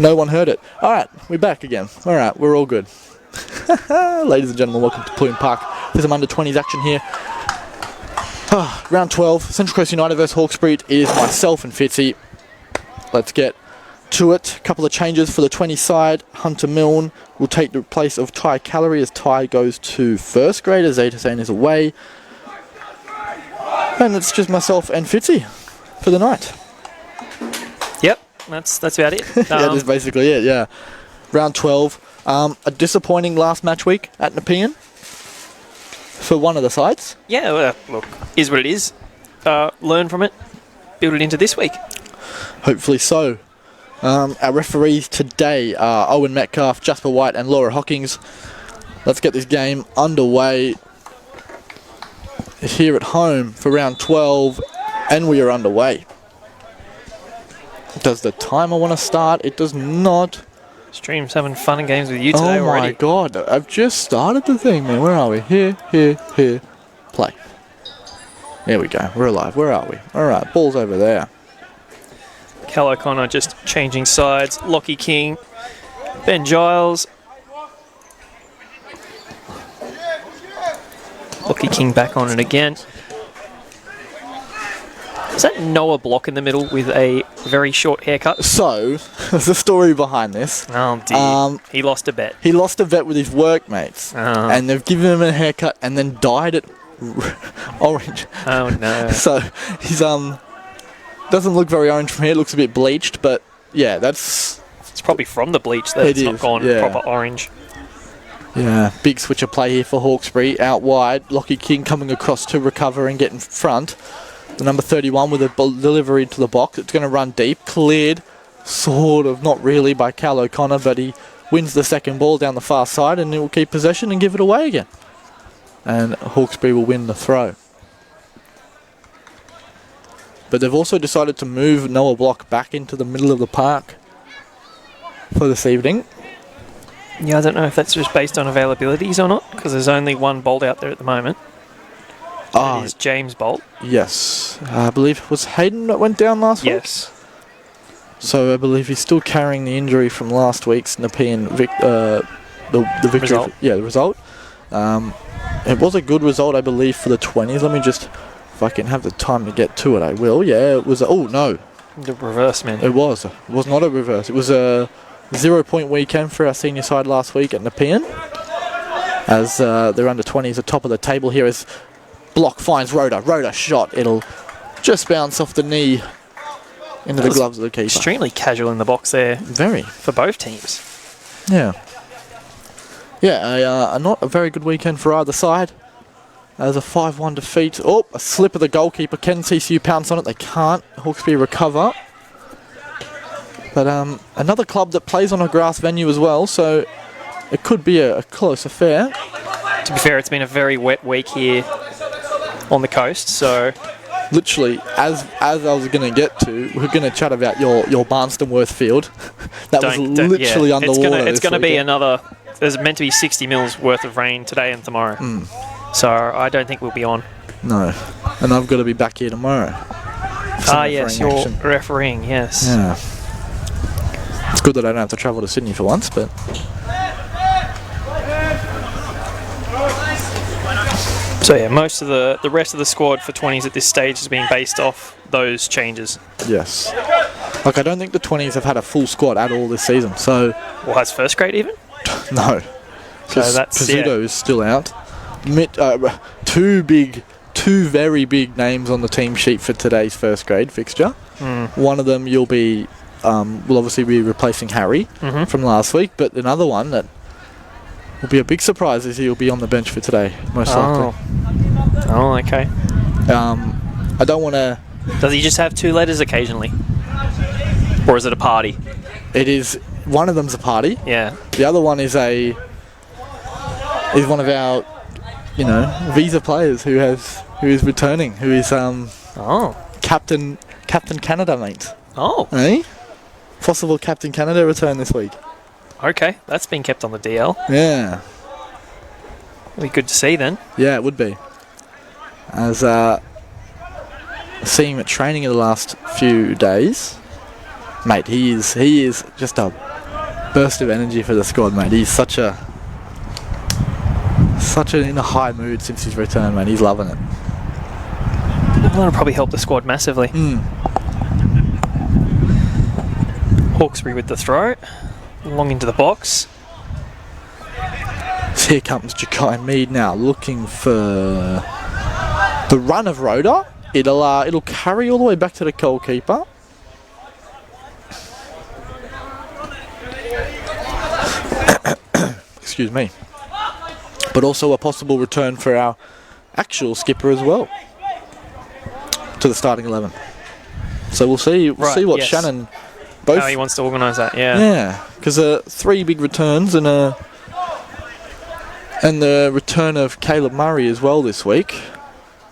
No one heard it. All right, we're back again. All right, we're all good. Ladies and gentlemen, welcome to Plume Park. There's some under-20s action here. Round 12, Central Coast United versus Hawkesbury. It is myself and Fitzy. Let's get to it. A couple of changes for the 20 side. Hunter Milne will take the place of Ty Calorie as Ty goes to first grade as Zeta Zane is away. And it's just myself and Fitzy for the night. Yep, that's about it. Yeah, that's basically it, yeah. Round 12. A disappointing last match week at Nepean for one of the sides. Yeah, well, look, is what it is. Learn from it, build it into this week. Hopefully so. Our referees today are Owen Metcalf, Jasper White and Laura Hawkins. Let's get this game underway here at home for round 12, and we are underway. Does the timer want to start? It does not. Stream's having fun and games with you today already. Oh my god, I've just started the thing, man. Where are we? Here, play. There we go, we're alive. Where are we? Alright, ball's over there. Cal O'Connor just changing sides. Lockie King, Ben Giles. Lockie King back on it again. Is that Noah Block in the middle with a very short haircut? So, there's a story behind this. Oh dear. He lost a bet. He lost a bet with his workmates. And they've given him a haircut and then dyed it orange. Oh no. So, he's doesn't look very orange from here. It looks a bit bleached, but yeah, that's... It's probably from the bleach that it's not gone proper orange. Yeah, big switch of play here for Hawkesbury. Out wide, Lockie King coming across to recover and get in front. The number 31 with a delivery to the box. It's going to run deep. Cleared, sort of, not really, by Cal O'Connor, but he wins the second ball down the far side and he will keep possession and give it away again. And Hawkesbury will win the throw. But they've also decided to move Noah Block back into the middle of the park for this evening. Yeah, I don't know if that's just based on availabilities or not, because there's only one Bolt out there at the moment. It is James Bolt. Yes. I believe it was Hayden that went down last week. Yes. So I believe he's still carrying the injury from last week's Nepean the victory. Result. Yeah, the result. It was a good result, I believe, for the 20s. Let me just... If I can have the time to get to it, I will. Yeah, it was... Oh, no. The reverse, man. It was. It was not a reverse. It was a 0-point weekend for our senior side last week at Nepean. As they're under 20s at top of the table here as Block finds Rhoda. Rhoda shot. It'll just bounce off the knee into the gloves of the keeper. Extremely casual in the box there. Very. For both teams. Yeah. Yeah, not a very good weekend for either side. As a 5-1 defeat. Oh, a slip of the goalkeeper. Can CCU pounce on it? They can't. Hawkesbury recover. But another club that plays on a grass venue as well, so it could be a close affair. To be fair, it's been a very wet week here on the coast, so... Literally, as I was going to get to, we're going to chat about your Barnstonworth field. That was literally underwater. It's going to be another... There's meant to be 60 mils worth of rain today and tomorrow. So I don't think we'll be on. No. And I've got to be back here tomorrow. Yes, you're refereeing, yes. Yeah. It's good that I don't have to travel to Sydney for once, but... So yeah, most of the rest of the squad for 20s at this stage has been based off those changes. Yes. Like, I don't think the 20s have had a full squad at all this season, so... Well, has first grade even? No. So that's... Pizzuto is still out. Two very big names on the team sheet for today's first grade fixture. One of them will obviously be replacing Harry from last week, but another one that will be a big surprise is he'll be on the bench for today, most likely. Oh, okay. I don't want to... Does he just have two letters occasionally? Or is it a party? It is... One of them's a party. Yeah. The other one is one of our, visa players who is returning, who is Captain Canada, mate. Oh. Eh? Possible Captain Canada return this week. Okay, that's been kept on the DL. Yeah. It'll be good to see then. Yeah, it would be. As seeing him at training in the last few days, mate, he is just a burst of energy for the squad, mate. He's such in a high mood since his return, mate. He's loving it. That'll probably help the squad massively. Hawkesbury with the throw. Long into the box. So here comes Jakai Mead now, looking for the run of Rhoda. It'll carry all the way back to the goalkeeper. Excuse me. But also a possible return for our actual skipper as well to the starting 11. So we'll see. We'll see what Shannon both. How he wants to organise that. Yeah. Yeah, because 3 big returns and the return of Caleb Murray as well this week.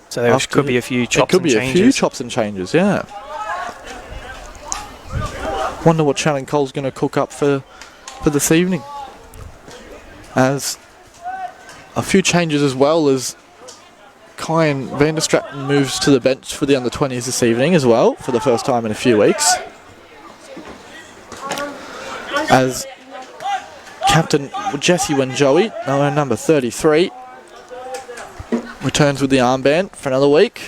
So there could be a few chops and changes. It could be a few chops and changes. Yeah. Wonder what Shannon Cole's going to cook up for this evening. As a few changes as well as Kyan van der Straten moves to the bench for the under-20s this evening as well, for the first time in a few weeks. As Captain Jesse Wenjoey, number 33, returns with the armband for another week.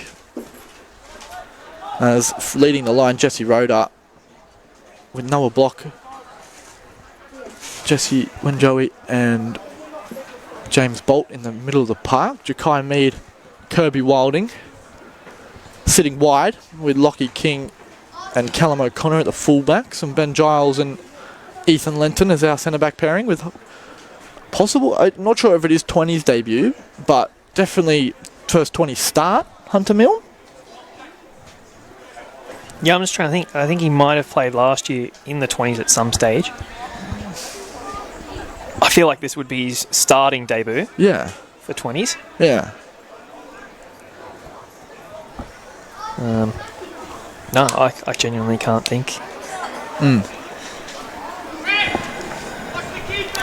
As leading the line, Jesse Roder with Noah Block, Jesse Wenjoey and James Bolt in the middle of the park. Jakai Mead, Kirby Wilding sitting wide with Lockie King and Callum O'Connor at the fullbacks, and Ben Giles and Ethan Lenton as our centre-back pairing with possible, I'm not sure if it is 20's debut, but definitely first 20 start, Hunter Milne. Yeah, I'm just trying to think. I think he might have played last year in the 20s at some stage. I feel like this would be his starting debut. Yeah. For 20s. Yeah. No, I genuinely can't think.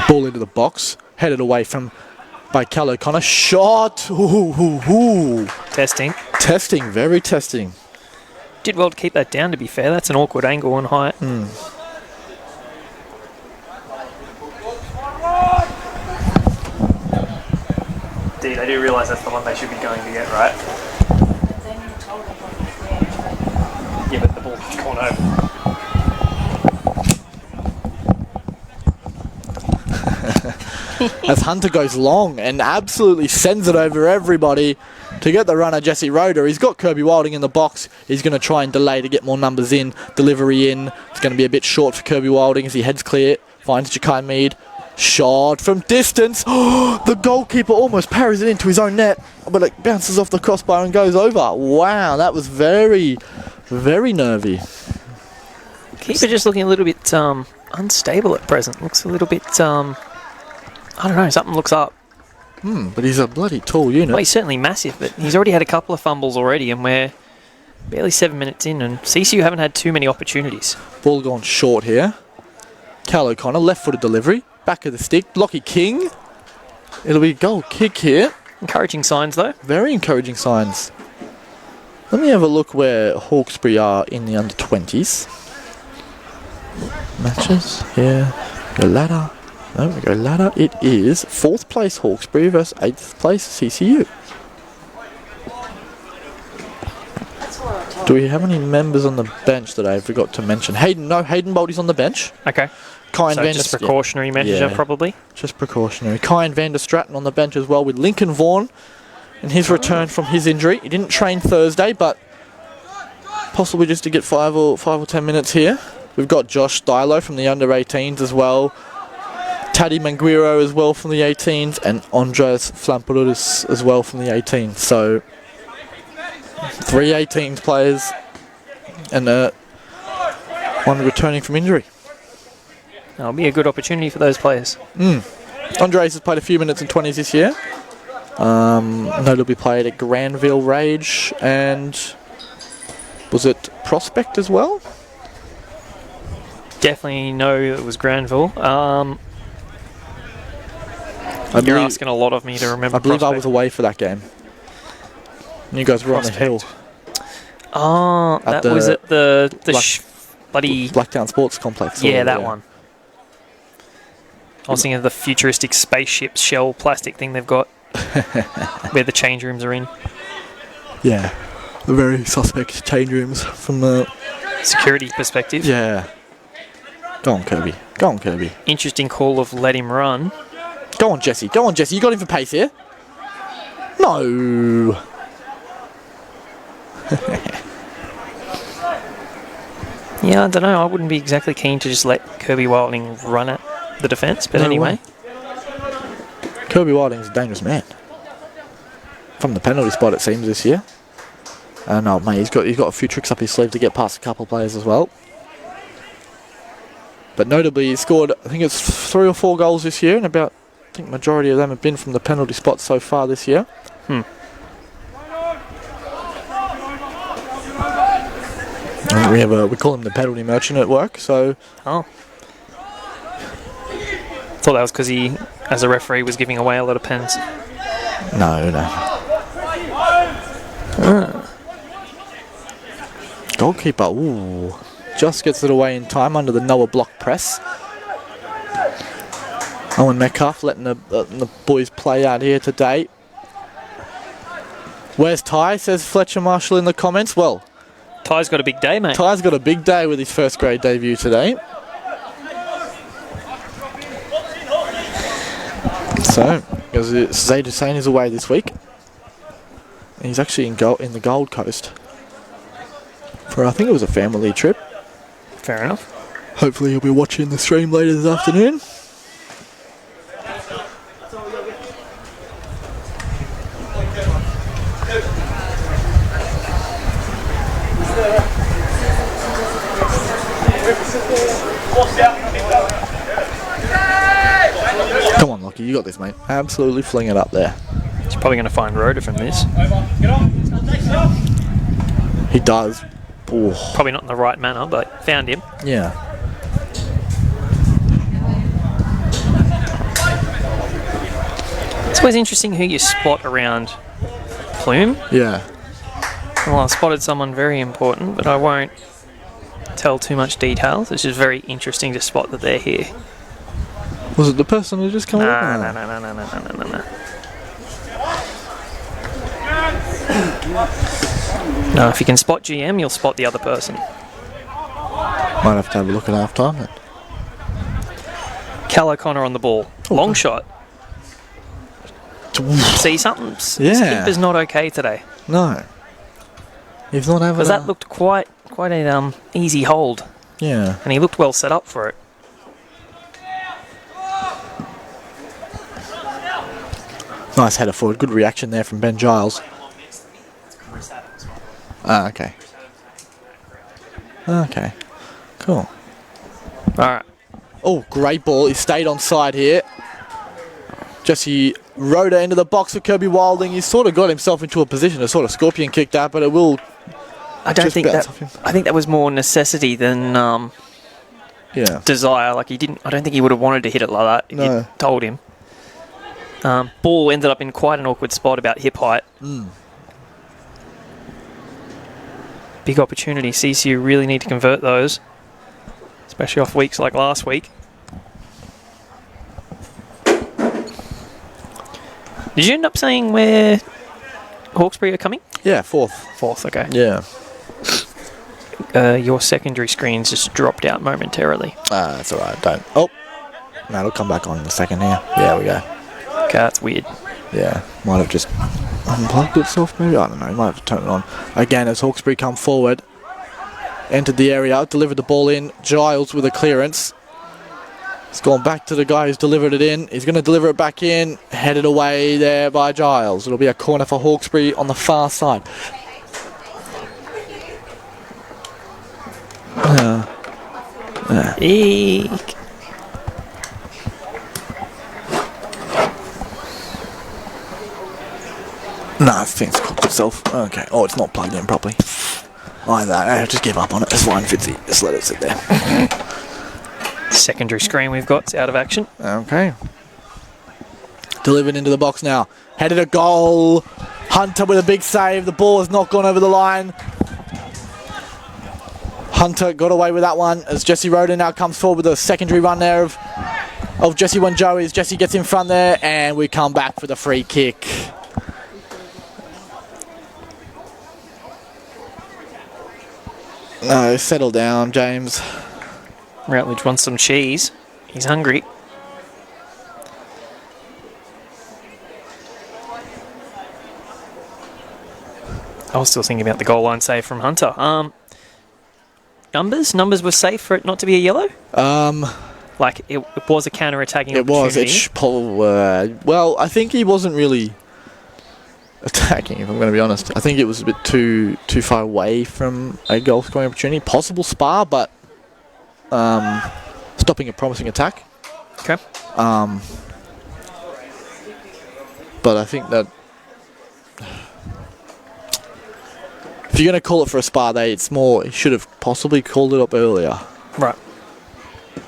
Ball into the box, headed away by Cal O'Connor. Shot! Ooh. Testing. Testing, very testing. Did well to keep that down, to be fair. That's an awkward angle and height. They do realise that's the one they should be going to get, right? Yeah, but the ball's gone over. As Hunter goes long and absolutely sends it over everybody to get the runner, Jesse Roder. He's got Kirby Wilding in the box. He's going to try and delay to get more numbers in, delivery in. It's going to be a bit short for Kirby Wilding as he heads clear, finds Jakai Mead. Shot from distance. The goalkeeper almost parries it into his own net, but it bounces off the crossbar and goes over. Wow, that was very, very nervy. Keeper just looking a little bit unstable at present. Looks a little bit, I don't know, something looks up. But he's a bloody tall unit. Well, he's certainly massive, but he's already had a couple of fumbles already, and we're barely 7 minutes in, and CCU haven't had too many opportunities. Ball gone short here. Cal O'Connor, left-footed delivery. Back of the stick, Lockie King. It'll be a goal kick here. Encouraging signs, though. Very encouraging signs. Let me have a look where Hawkesbury are in the under-20s. Matches, here. Go ladder. No, we go ladder. It is 4th place Hawkesbury versus 8th place CCU. Do we have any members on the bench that I forgot to mention? Hayden Boldy's on the bench. Okay. Just precautionary measure, probably. Just precautionary. Kyan van der Straten on the bench as well with Lincoln Vaughan in his return from his injury. He didn't train Thursday, but possibly just to get 5 or 10 minutes here. We've got Josh Stylo from the under-18s as well. Taddy Manguiro as well from the 18s, and Andres Flamperodis as well from the 18s. So 3 18s players and one returning from injury. That'll be a good opportunity for those players. Andres has played a few minutes in 20s this year. Notably played at Granville Rage and was it Prospect as well? Definitely know it was Granville. You're asking a lot of me to remember. I believe Prospect. I was away for that game. And you guys were Prospect. On the hill. Oh, that was at the bloody Blacktown Sports Complex. Yeah, that one. I was thinking of the futuristic spaceship shell plastic thing they've got where the change rooms are in. Yeah, the very suspect change rooms from the security perspective. Yeah. Go on, Kirby. Go on, Kirby. Interesting call of let him run. Go on, Jesse. Go on, Jesse. You got him for pace here. No. Yeah, I don't know. I wouldn't be exactly keen to just let Kirby Wilding run at the defence, but No anyway. way. Kirby Wilding's a dangerous man. From the penalty spot, it seems, this year. No, mate, he's got a few tricks up his sleeve to get past a couple of players as well. But notably, he scored, I think it's 3 or 4 goals this year, and I think majority of them have been from the penalty spot so far this year. We call him the penalty merchant at work, so... Oh. Thought that was because he, as a referee, was giving away a lot of pens. No. Goalkeeper, ooh, just gets it away in time under the Noah block press. Owen Metcalf letting the boys play out here today. Where's Ty, says Fletcher Marshall in the comments. Well, Ty's got a big day, mate. Ty's got a big day with his first grade debut today. So, Zaid Hussein is away this week. He's actually in the Gold Coast for, I think it was a family trip. Fair enough. Hopefully he'll be watching the stream later this afternoon. Come on, Lockie, you got this, mate. Absolutely fling it up there. He's probably going to find Rhoda from this. He does. Ooh. Probably not in the right manner, but found him. Yeah. It's always interesting who you spot around Plume. Yeah. Well, I've spotted someone very important, but I won't tell too much details. It's just very interesting to spot that they're here. Was it the person who just come No. No, if you can spot GM, you'll spot the other person. Might have to have a look at half time then. Cal O'Connor on the ball. Long shot. See, something's his keeper's not okay today. No. He's not having because that looked quite an easy hold. Yeah. And he looked well set up for it. Nice header forward. Good reaction there from Ben Giles. Okay. Okay. Cool. Alright. Oh, great ball. He stayed on side here. Jesse Rhoda into the box for Kirby Wilding. He's sort of got himself into a position to sort of scorpion kick that, but it will... I think that was more necessity than desire. Like, he didn't... I don't think he would have wanted to hit it like that if you told him. Ball ended up in quite an awkward spot about hip height. Big opportunity. CCU really need to convert those, especially off weeks like last week. Did you end up saying where Hawkesbury are coming? Yeah, fourth. Fourth, okay. Yeah. Your secondary screens just dropped out momentarily. That's alright, don't. Oh! No, it'll come back on in a second here. Yeah, we go. Okay, that's weird. Yeah, might have just unplugged itself maybe? I don't know, might have to turn it on. Again, as Hawkesbury come forward, entered the area, delivered the ball in. Giles with a clearance. It's gone back to the guy who's delivered it in. He's going to deliver it back in. Headed away there by Giles. It'll be a corner for Hawkesbury on the far side. Eek. No, I think it's cooked itself. Okay. Oh, it's not plugged in properly. Either. Just give up on it. It's fine, Fitzy. Just let it sit there. Secondary screen we've got. It's out of action. Okay. Delivered into the box now. Headed a goal. Hunter with a big save. The ball has not gone over the line. Hunter got away with that one as Jesse Rhoda now comes forward with a secondary run there of of Jesse Wanjoe as Jesse gets in front there, and we come back for the free kick. No, settle down, James. Routledge wants some cheese. He's hungry. I was still thinking about the goal line save from Hunter. Numbers were safe for it not to be a yellow? Like, it was a counter-attacking opportunity. It was. Well, I think he wasn't really attacking, if I'm going to be honest. I think it was a bit too far away from a goal-scoring opportunity. Possible spar, but stopping a promising attack. Okay. But I think that if you're going to call it for a spar, he should have possibly called it up earlier. Right.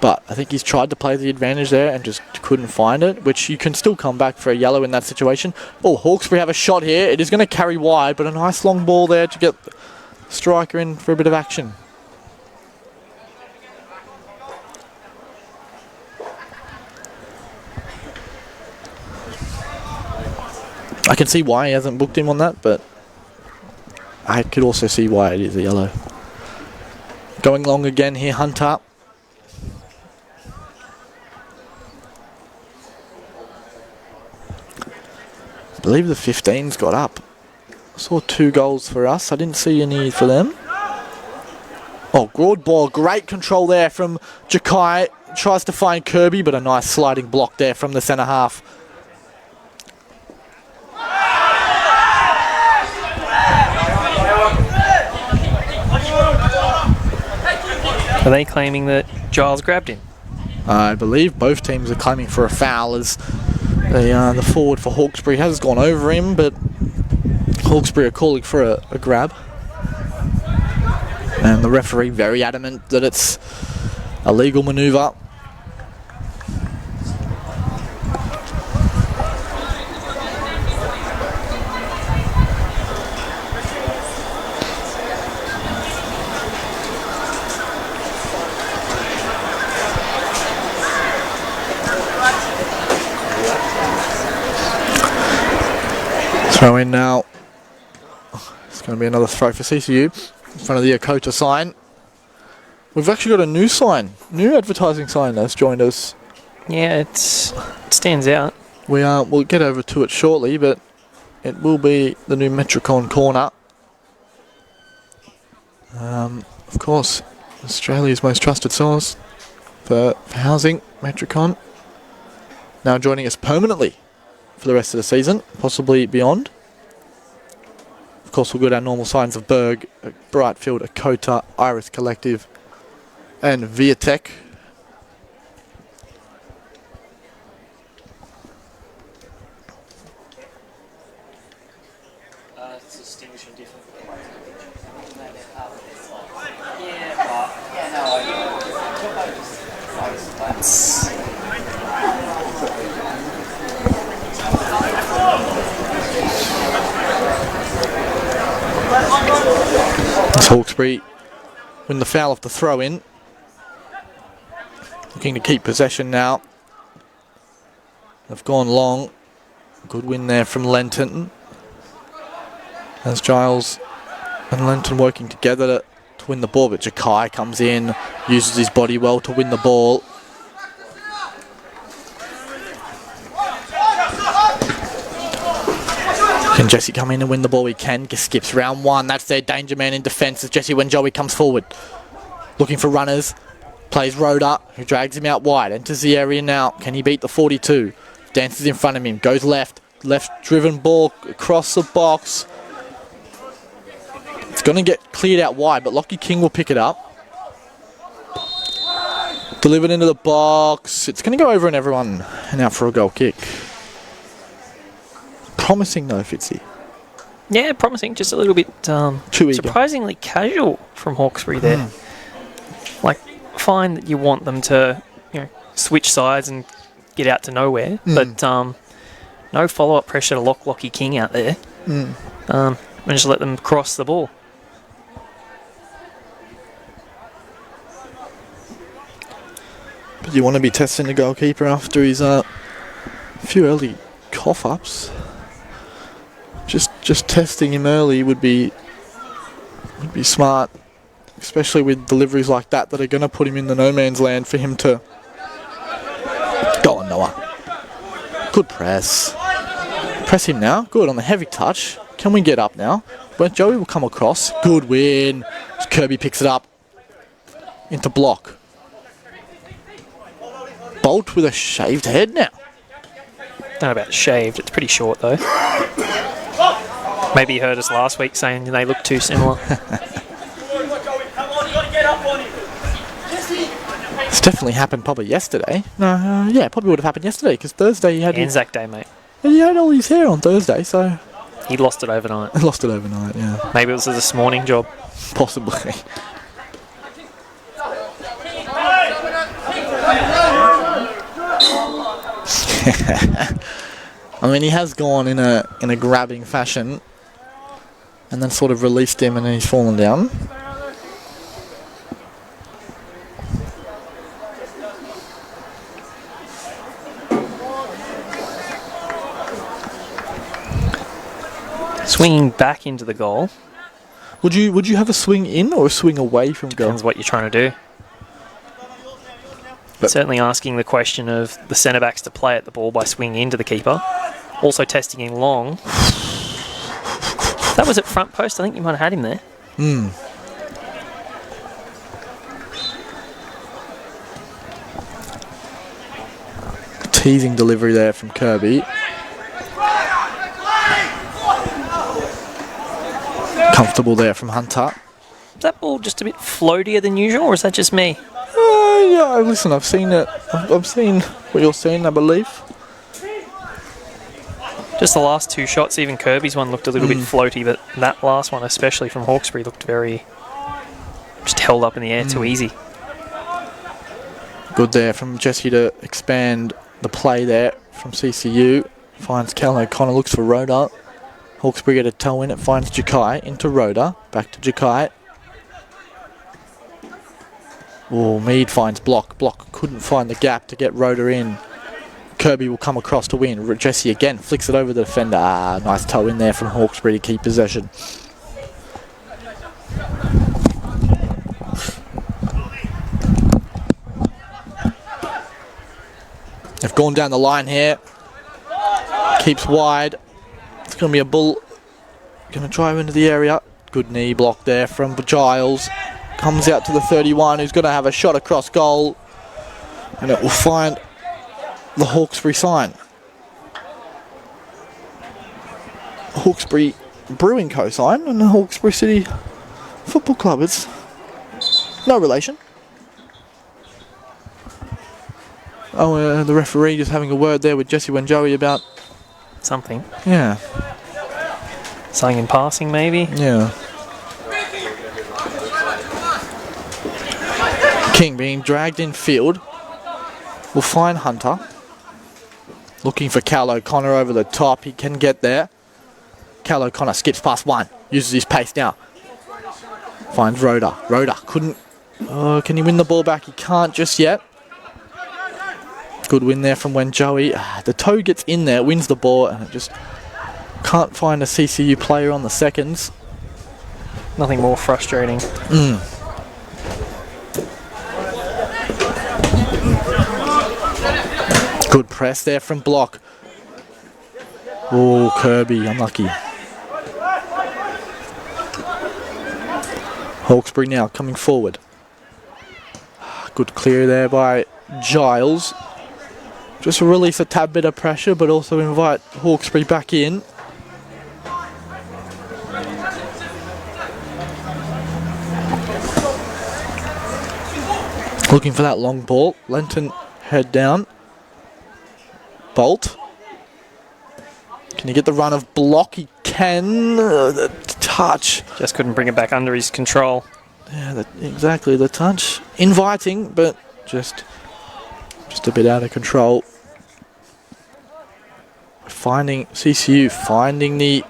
But I think he's tried to play the advantage there and just couldn't find it, which you can still come back for a yellow in that situation. Oh, Hawkesbury have a shot here. It is going to carry wide, but a nice long ball there to get the striker in for a bit of action. I can see why he hasn't booked him on that, but I could also see why it is a yellow. Going long again here, Hunter. I believe the 15's got up. I saw 2 goals for us. I didn't see any for them. Oh, broad ball. Great control there from Jakai. Tries to find Kirby, but a nice sliding block there from the centre half. Are they claiming that Giles grabbed him? I believe both teams are claiming for a foul as the forward for Hawkesbury has gone over him, but Hawkesbury are calling for a grab. And the referee very adamant that it's a legal manoeuvre. Throw in now. It's going to be another throw for CCU in front of the Akota sign. We've actually got a new sign, new advertising sign that's joined us. Yeah, it stands out. We'll get over to it shortly, but it will be the new Metricon corner. Of course, Australia's most trusted source for housing, Metricon. Now joining us permanently for the rest of the season, possibly beyond. Of course, we've got our normal signs of Berg, Brightfield, Akota, Iris Collective, and Viatech. It's distinguishing different. As Hawkesbury win the foul off the throw in. Looking to keep possession now. They've gone long. Good win there from Lenton. As Giles and Lenton working together to win the ball, but Jakai comes in, uses his body well to win the ball. Can Jesse come in and win the ball? He can. Skips round one. That's their danger man in defence as Jesse Wanjoe comes forward. Looking for runners. Plays Rhoda, who drags him out wide. Enters the area now. Can he beat the 42? Dances in front of him. Goes left. Left driven ball across the box. It's going to get cleared out wide, but Lockie King will pick it up. Delivered into the box. It's going to go over and everyone and out for a goal kick. Promising though, Fitzy. Yeah, promising. Just a little bit Too eager. Surprisingly casual from Hawkesbury there. Like, fine that you want them to, switch sides and get out to nowhere, but no follow-up pressure to lock Lockie King out there. And just let them cross the ball. But You want to be testing the goalkeeper after his few early cough-ups. Just testing him early would be smart, especially with deliveries like that are going to put him in the no man's land for him to go on. Noah, good press. Press him now. Good on the heavy touch. Can we get up now? But Joey will come across. Good win. Kirby picks it up into block. Bolt with a shaved head now. Don't know about shaved. It's pretty short though. Maybe you heard us last week saying they look too similar. It's definitely happened probably yesterday. No, yeah, probably would have happened yesterday because Thursday he had Anzac Day, mate. he had all his hair on Thursday, so He lost it overnight. lost it overnight. Yeah, Maybe it was this morning job. possibly. I mean, he has gone in a grabbing fashion, and then sort of released him, and then he's fallen down. Swinging back into the goal. Would you have a swing in or a swing away from goal? Depends what you're trying to do. But Certainly asking the question of the centre backs to play at the ball by swinging into the keeper. Also testing him long. If that was at front post, I think you might have had him there. teasing delivery there from Kirby. Comfortable there from Hunter. Is that ball just a bit floatier than usual, or is that just me? Yeah, listen, I've seen it. I've seen what you're seeing, I believe. Just the last two shots, even Kirby's one looked a little bit floaty, but that last one, especially from Hawkesbury, looked very just held up in the air too easy. Good there from Jesse to expand the play there from CCU. Finds Cal O'Connor, looks for Rhoda. Hawkesbury get a toe in, it finds Jakai into Rhoda. Back to Jakai. Oh, Mead finds Block. Block couldn't find the gap to get Rhoda in. Kirby will come across to win. Jesse again flicks it over the defender. Nice toe in there from Hawkesbury to keep possession. They've gone down the line here. Keeps wide. It's going to be a bull. Going to drive into the area. Good knee block there from Giles. Comes out to the 31, who's going to have a shot across goal. And it will find the Hawkesbury sign. Hawkesbury Brewing Co. sign and the Hawkesbury City Football Club. It's no relation. Oh, the referee just having a word there with Jesse Wenjoey about Something. Yeah. Something in passing, maybe? Yeah. King being dragged in field. Will find Hunter. Looking for Cal O'Connor over the top. He can get there. Cal O'Connor skips past one. Uses his pace now. Finds Rhoda. Rhoda couldn't... Oh, can he win the ball back? He can't just yet. Good win there from Wenjoey. The toe gets in there, wins the ball, and it just can't find a CCU player on the seconds. Nothing more frustrating. Good press there from Block. Oh, Kirby, unlucky. Hawkesbury now coming forward. Good clear there by Giles. Just release a tad bit of pressure, but also invite Hawkesbury back in. Looking for that long ball. Lenton head down. Bolt. Can he get the run of Block? He can. The touch. Just couldn't bring it back under his control. Yeah, exactly, the touch. Inviting, but just a bit out of control. CCU finding the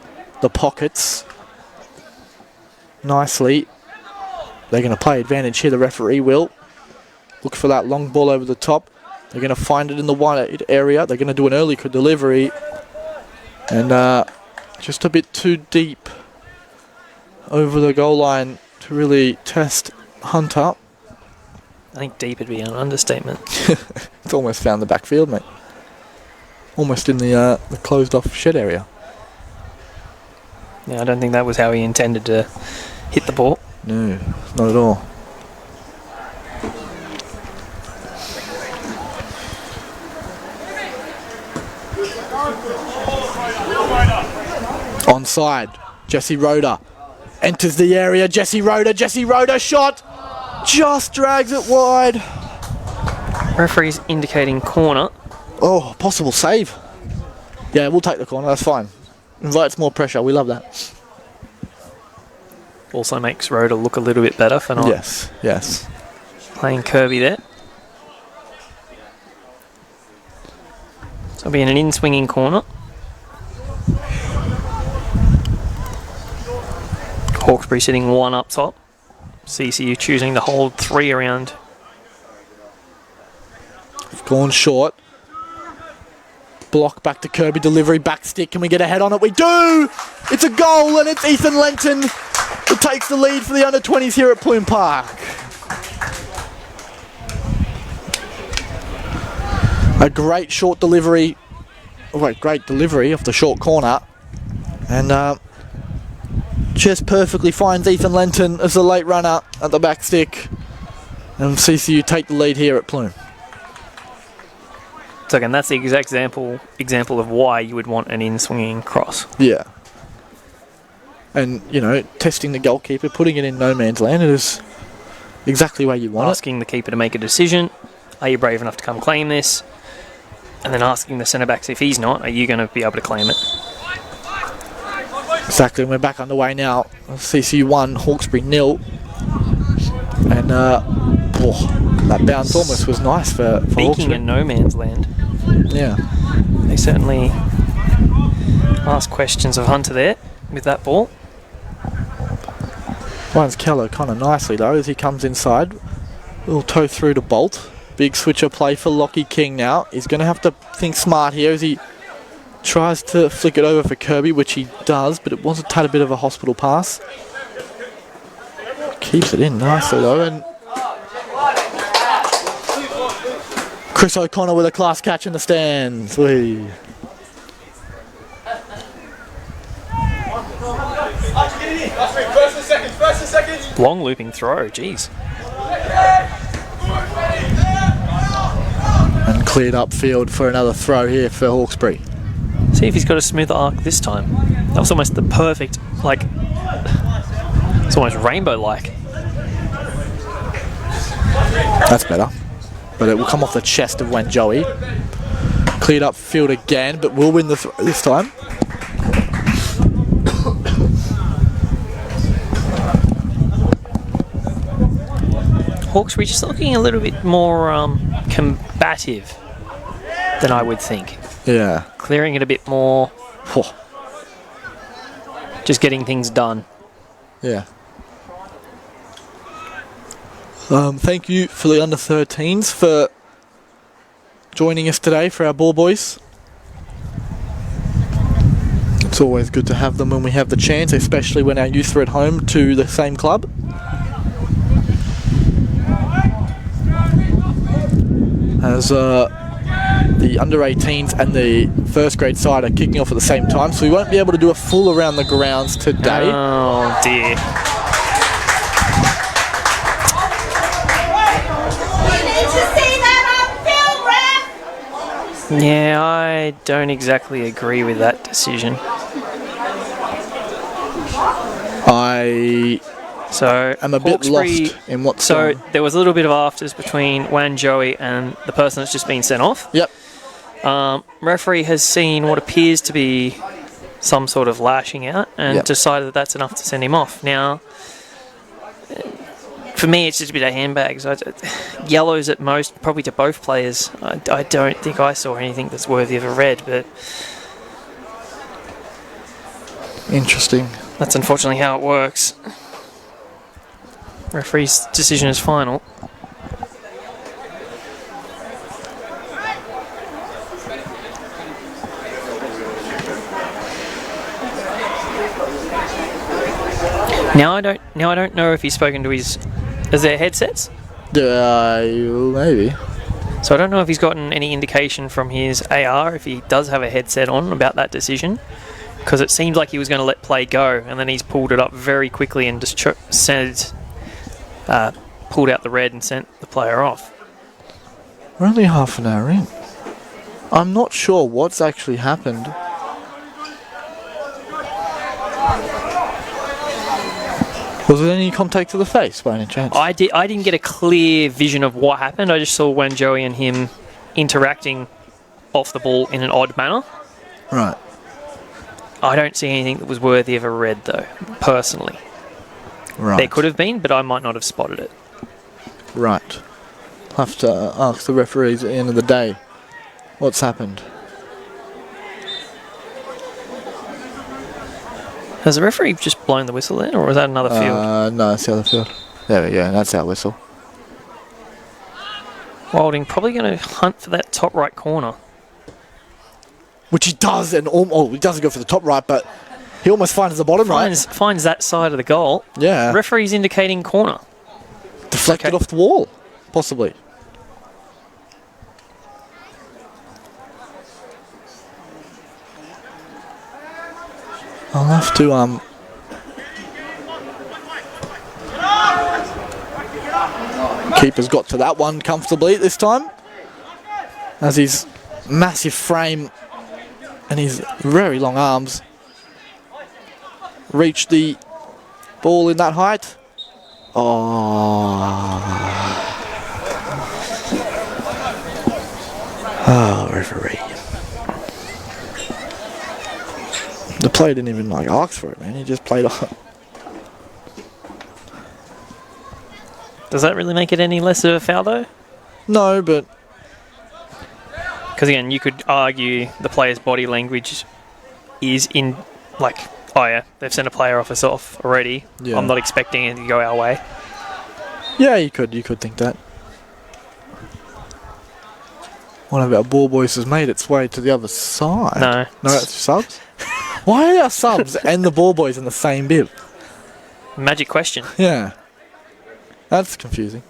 pockets nicely. They're going to play advantage here, the referee will. look for that long ball over the top. They're going to find it in the wide area. They're going to do an early delivery. And just a bit too deep over the goal line to really test Hunter. I think deep would be an understatement. It's almost found the backfield, mate. Almost in the closed-off shed area. Yeah, I don't think that was how he intended to hit the ball. No, not at all. Onside, Jesse Roeder enters the area. Jesse Roeder shot, just drags it wide. Referee's indicating corner. Oh, possible save. Yeah, we'll take the corner, that's fine. Invites more pressure, we love that. Also makes Rhoda look a little bit better for not Yes. playing Kirby there. So it'll be in an in-swinging corner. Hawkesbury sitting 1 up top. CCU choosing to hold 3 around. Gone short. Block back to Kirby, delivery, back stick. Can we get a head on it? We do! It's a goal, and it's Ethan Lenton who takes the lead for the under-20s here at Plume Park. A great short delivery. Great delivery off the short corner. And just perfectly finds Ethan Lenton as the late runner at the back stick. And CCU take the lead here at Plume. So again, that's the exact example of why you would want an in-swinging cross. Yeah. And, you know, testing the goalkeeper, putting it in no man's land, it is exactly where you want asking the keeper to make a decision. Are you brave enough to come claim this? And then asking the centre-backs, if he's not, are you going to be able to claim it? Exactly, and we're back underway now. CCU 1, Hawkesbury 0. And, that bounce almost was nice for Speaking Hawkesbury. in no man's land. Yeah. They certainly asked questions of Hunter there with that ball. Finds Keller kind of nicely though as he comes inside. Little toe through to Bolt. Big switcher play for Lockie King now. He's going to have to think smart here as he tries to flick it over for Kirby, which he does, but it was a tad a bit of a hospital pass. Keeps it in nicely though, and Chris O'Connor with a class catch in the stands. Whee. Long looping throw, jeez. And cleared upfield for another throw here for Hawkesbury. See if he's got a smoother arc this time. That was almost the perfect, like, it's almost rainbow-like. That's better. But it will come off the chest of Wanjoey. Cleared up field again, but will win the throw this time. Hawkesbury just looking a little bit more combative than I would think. Yeah. Clearing it a bit more. Oh. Just getting things done. Yeah. Thank you for the under-13s for joining us today for our ball boys. It's always good to have them when we have the chance, especially when our youth are at home to the same club. As the under-18s and the first grade side are kicking off at the same time, so we won't be able to do a full around the grounds today. Oh dear. Yeah, I don't exactly agree with that decision. So I'm a bit lost in what's So going. there was a little bit of afters between Wanjoey and the person that's just been sent off. Yep. Referee has seen what appears to be some sort of lashing out and decided that that's enough to send him off. Now, for me, it's just a bit of handbags. Yellows at most, probably to both players. I don't think I saw anything that's worthy of a red, but Interesting. that's unfortunately how it works. Referee's decision is final. Now I don't know if he's spoken to his. Is there headsets? Maybe. So I don't know if he's gotten any indication from his AR if he does have a headset on about that decision, because it seemed like he was going to let play go, and then he's pulled it up very quickly and just pulled out the red and sent the player off. We're only half an hour in. I'm not sure what's actually happened. Was there any contact to the face by any chance? I didn't get a clear vision of what happened. I just saw Wanjoey and him interacting off the ball in an odd manner. Right. I don't see anything that was worthy of a red, though, personally. Right. There could have been, but I might not have spotted it. Right. I'll have to ask the referees at the end of the day what's happened. Has the referee just blown the whistle then, or was that another field? No, it's the other field. There we go, that's our whistle. Wilding probably going to hunt for that top right corner. Which he does, and he doesn't go for the top right, but he almost finds the bottom right. Finds that side of the goal. Yeah. Referee's indicating corner. Deflected off the wall, possibly. I'll have to keeper's got to that one comfortably this time, as his massive frame and his very long arms reach the ball in that height. Oh, referee. The player didn't even ask for it, man. He just played on. Does that really make it any less of a foul, though? No, but... Because, again, you could argue the player's body language is in, oh, yeah, they've sent a player off already. Yeah. I'm not expecting it to go our way. Yeah, you could think that. One of our ball boys has made its way to the other side. No, it's subs? Why are our subs and the ball boys in the same bib? Magic question. Yeah. That's confusing.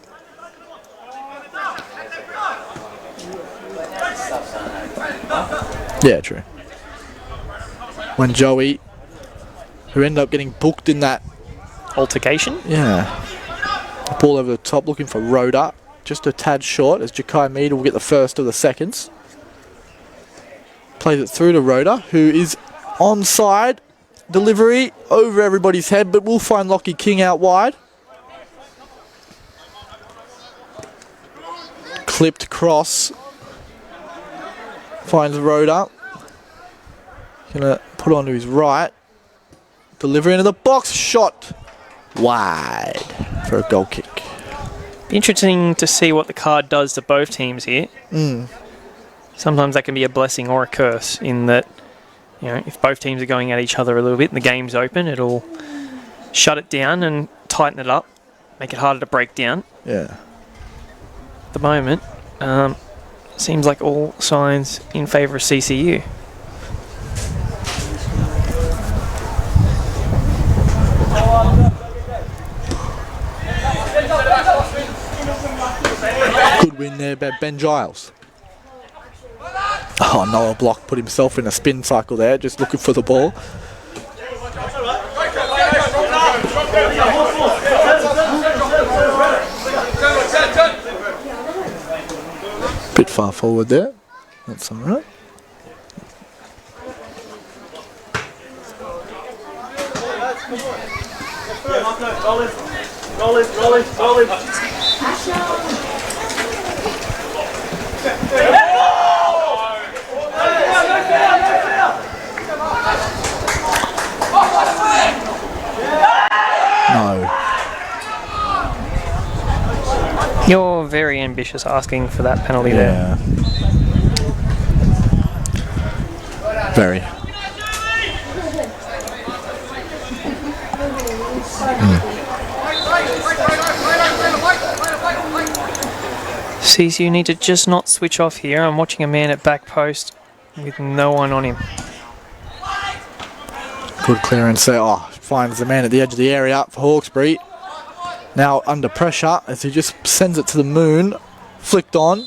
Yeah, true. When Joey, who ended up getting booked in that altercation? Yeah. Ball over the top, looking for Rhoda. Just a tad short as Jakai Mead will get the first of the seconds. Plays it through to Rhoda, who is onside. Delivery over everybody's head, but we'll find Lockie King out wide. Clipped cross. Finds Rhoda. Gonna put onto his right. Delivery into the box. Shot wide for a goal kick. Be interesting to see what the card does to both teams here. Sometimes that can be a blessing or a curse in that, you know, if both teams are going at each other a little bit and the game's open, it'll shut it down and tighten it up, make it harder to break down. Yeah. At the moment, seems like all signs in favour of CCU. Good win there by Ben Giles. Oh, Noah Block put himself in a spin cycle there, just looking for the ball. Bit far forward there. That's alright. No. You're very ambitious asking for that penalty there. Very. CCU need to just not switch off here. I'm watching a man at back post with no one on him. Good clearance there. Oh, finds the man at the edge of the area for Hawkesbury. Now under pressure as he just sends it to the moon. Flicked on,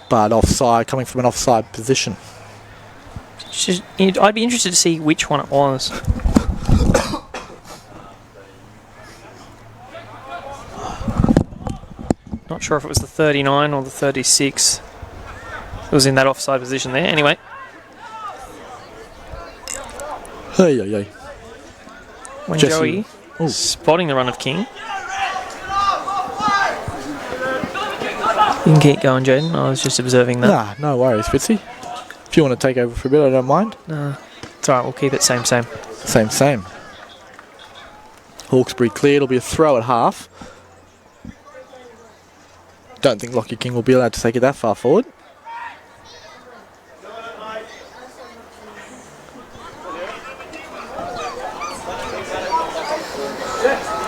but offside, coming from an offside position. I'd be interested to see which one it was. Not sure if it was the 39 or the 36. It was in that offside position there. Anyway. Hey. When Jesse. Joey spotting the run of King. You can keep going, Jaden. I was just observing that. Nah, no worries, Fitzy. If you want to take over for a bit, I don't mind. It's alright, we'll keep it same. Same. Hawkesbury cleared. It'll be a throw at half. Don't think Lockie King will be allowed to take it that far forward.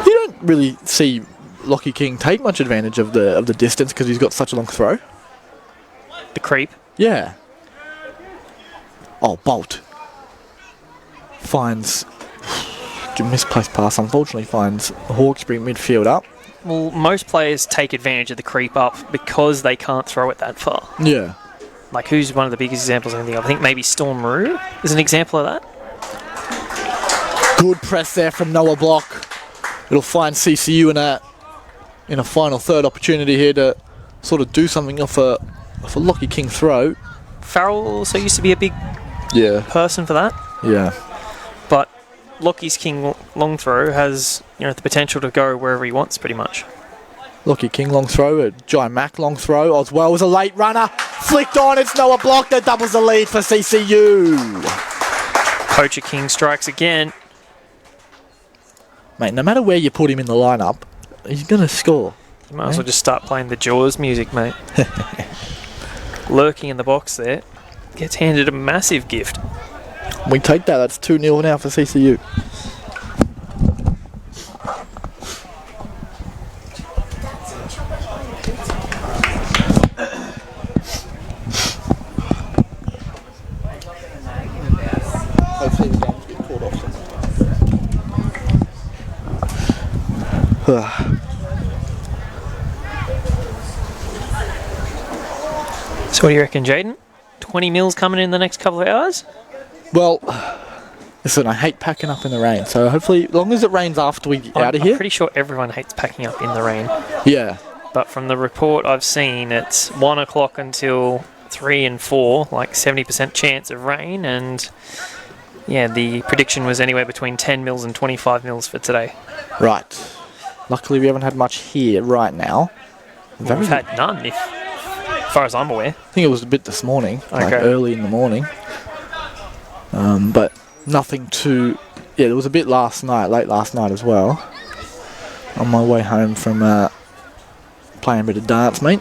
You don't really see Lockie King take much advantage of the distance because he's got such a long throw. The creep. Yeah. Oh, Bolt. Finds... misplaced pass, unfortunately finds Hawkesbury midfield up. Well, most players take advantage of the creep up because they can't throw it that far. Yeah. Like, who's one of the biggest examples I can think of? I think maybe Storm Roo is an example of that. Good press there from Noah Block. It'll find CCU in a final third opportunity here to sort of do something off a Lockie King throw. Farrell also used to be a big person for that. Yeah. But Lockie's King long throw has the potential to go wherever he wants pretty much. Lockie King long throw, a Jai Mack long throw. Oswell was a late runner. Flicked on, it's Noah Block that doubles the lead for CCU. Poacher King strikes again. Mate, no matter where you put him in the lineup, he's going to score. You might as well just start playing the Jaws music, mate. Lurking in the box there. Gets handed a massive gift. We take that. That's 2-0 now for CCU. Hopefully the game's get caught off. So what do you reckon, Jaden? 20 mils coming in the next couple of hours? Well, listen, I hate packing up in the rain, so hopefully, as long as it rains after we get out of here. I'm pretty sure everyone hates packing up in the rain. Yeah. But from the report I've seen, it's 1 o'clock until 3 and 4, like 70% chance of rain, and yeah, the prediction was anywhere between 10 mils and 25 mils for today. Right. Luckily, we haven't had much here right now. Well, we've had none, as far as I'm aware. I think it was a bit this morning, like Okay. early in the morning. But nothing too... Yeah, there was a bit last night, late last night as well. On my way home from playing a bit of darts, mate.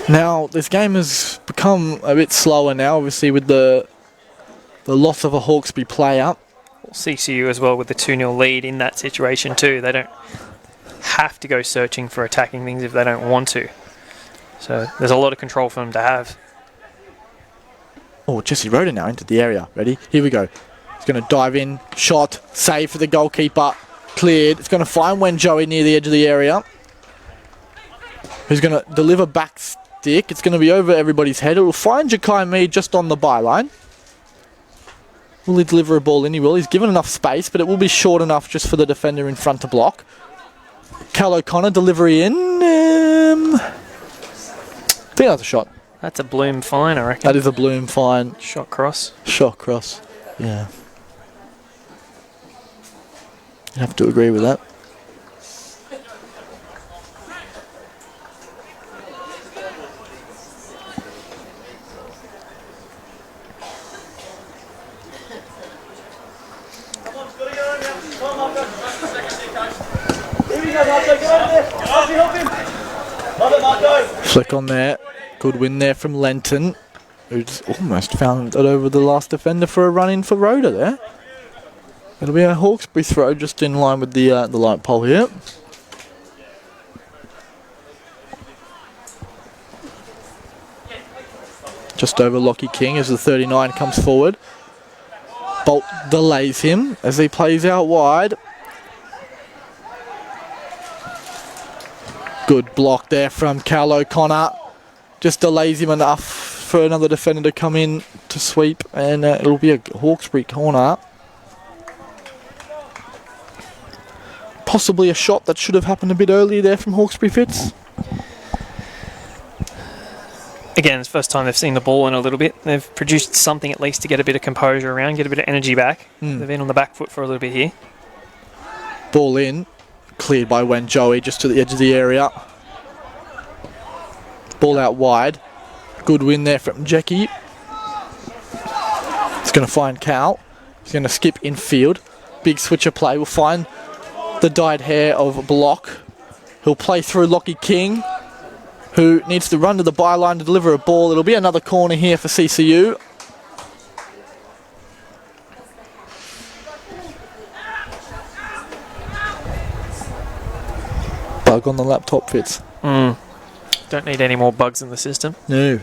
Now, this game has become a bit slower now, obviously, with the loss of a Hawkesbury player. CCU as well with the 2-0 lead in that situation too. They don't have to go searching for attacking things if they don't want to. So there's a lot of control for them to have. Oh, Jesse Rhoda now into the area. Ready? Here we go. He's going to dive in. Shot. Save for the goalkeeper. Cleared. It's going to find Wen Joey near the edge of the area. Who's going to deliver back stick. It's going to be over everybody's head. It will find Jakai Mead just on the byline. Will he deliver a ball in? He will. He's given enough space, but it will be short enough just for the defender in front to block. Cal O'Connor, delivery in. I think that's a shot. That's a Bloom fine, I reckon. That is a Bloom fine. Shot cross. Shot cross. Yeah. You have to agree with that. Flick on there. Good win there from Lenton, who's almost found it over the last defender for a run in for Rhoda there. It'll be a Hawkesbury throw just in line with the light pole here. Just over Lockie King as the 39 comes forward. Bolt delays him as he plays out wide. Good block there from Cal O'Connor. Just delays him enough for another defender to come in to sweep, and it'll be a Hawkesbury corner. Possibly a shot that should have happened a bit earlier there from Hawkesbury, Fitz. Again, it's the first time they've seen the ball in a little bit. They've produced something at least to get a bit of composure around, get a bit of energy back. They've been on the back foot for a little bit here. Ball in. Cleared by Joey just to the edge of the area. Ball out wide. Good win there from Jackie. He's going to find Cal. He's going to skip infield. Big switcher play. Will find the dyed hair of Block. He'll play through Lockie King, who needs to run to the byline to deliver a ball. It'll be another corner here for CCU. Bug on the laptop, Fitz. Don't need any more bugs in the system. No.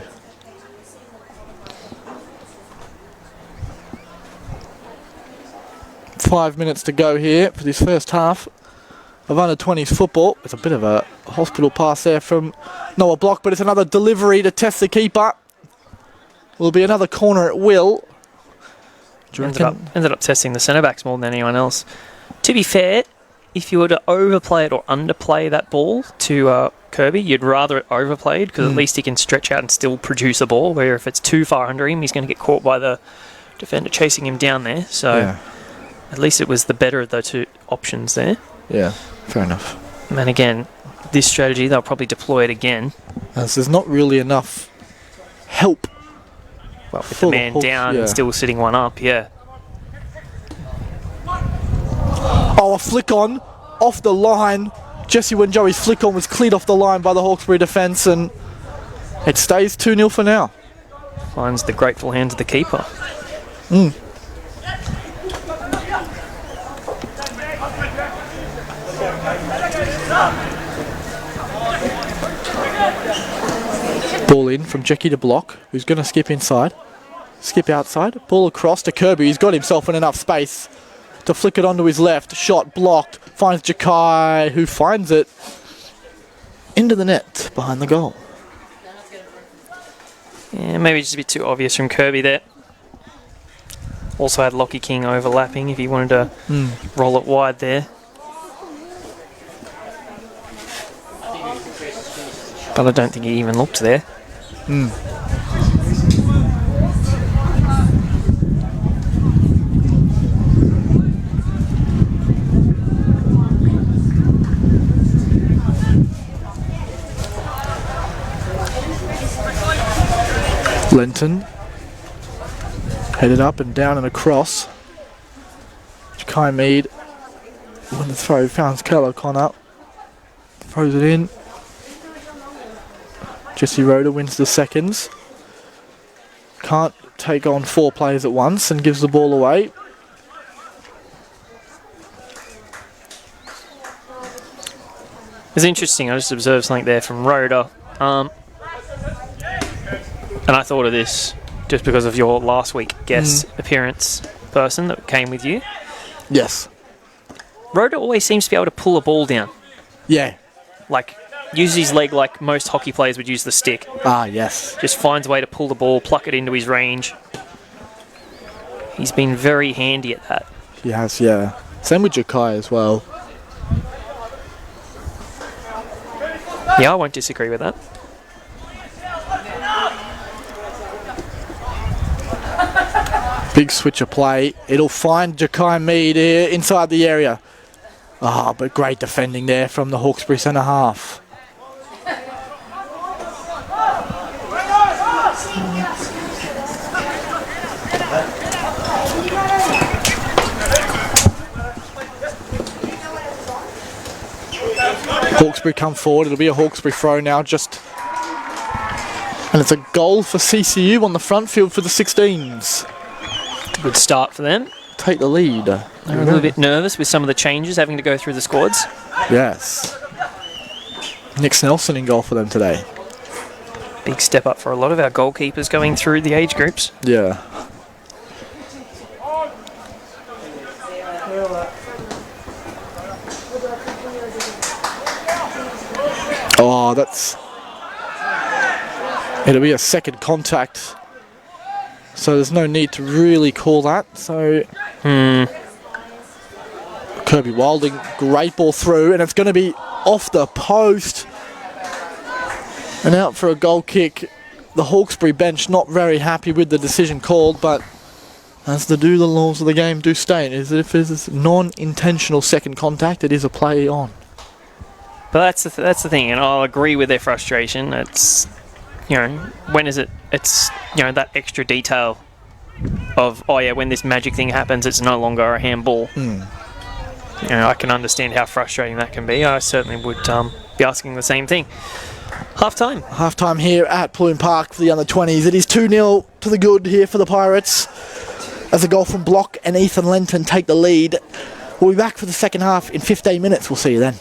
Five minutes to go here for this first half of under-20s football. It's a bit of a hospital pass there from Noah Block, but it's another delivery to test the keeper. Will be another corner at will. Ended up testing the centre-backs more than anyone else. To be fair, if you were to overplay it or underplay that ball to Kirby, you'd rather it overplayed because at least he can stretch out and still produce a ball, where if it's too far under him, he's going to get caught by the defender chasing him down there. So at least it was the better of the two options there. Yeah, fair enough. And again, this strategy, they'll probably deploy it again. As there's not really enough help. Well, with the man down and still sitting one up, Oh, a flick on off the line. Jesse Joey's flick on was cleared off the line by the Hawkesbury defence, and it stays 2-0 for now. Finds the grateful hands of the keeper. Ball in from Jackie to Block, who's going to skip inside. Skip outside. Ball across to Kirby. He's got himself in enough space to flick it onto his left. Shot blocked. Finds Jakai, who finds it into the net behind the goal. Yeah, maybe just a bit too obvious from Kirby there. Also had Lockie King overlapping if he wanted to roll it wide there. But I don't think he even looked there. Lenton headed up and down and across. Jakai Mead, when the throw found Cal O'Connor, throws it in. Jesse Rhoda wins the seconds. Can't take on 4 players at once and gives the ball away. It's interesting, I just observed something there from Rhoda. And I thought of this just because of your last week guest appearance person that came with you. Yes. Rhoda always seems to be able to pull a ball down. Yeah. Like, uses his leg like most hockey players would use the stick. Ah, yes. Just finds a way to pull the ball, pluck it into his range. He's been very handy at that. He has, yeah. Same with Jakai as well. Yeah, I won't disagree with that. Big switcher play. It'll find Jakai Mead here inside the area. Ah, but great defending there from the Hawkesbury centre half. Hawkesbury come forward. It'll be a Hawkesbury throw now. And it's a goal for CCU on the front field for the 16s. Good start for them. Take the lead. They're a little bit nervous with some of the changes, having to go through the squads. Yes. Nick Snelson in goal for them today. Big step up for a lot of our goalkeepers going through the age groups. Yeah. Oh, it'll be a second contact. So there's no need to really call that. So Kirby Wilding, great ball through, and it's going to be off the post. And out for a goal kick. The Hawkesbury bench not very happy with the decision called, but as the laws of the game do state, is that if it's non-intentional second contact, it is a play on. But that's the thing, and I'll agree with their frustration. It's, when is it? It's, that extra detail of, when this magic thing happens, it's no longer a handball. I can understand how frustrating that can be. I certainly would be asking the same thing. Half-time. Half-time here at Pulliam Park for the under-20s. It is 2-0 to the good here for the Pirates, as a goal from Block and Ethan Lenton take the lead. We'll be back for the second half in 15 minutes. We'll see you then.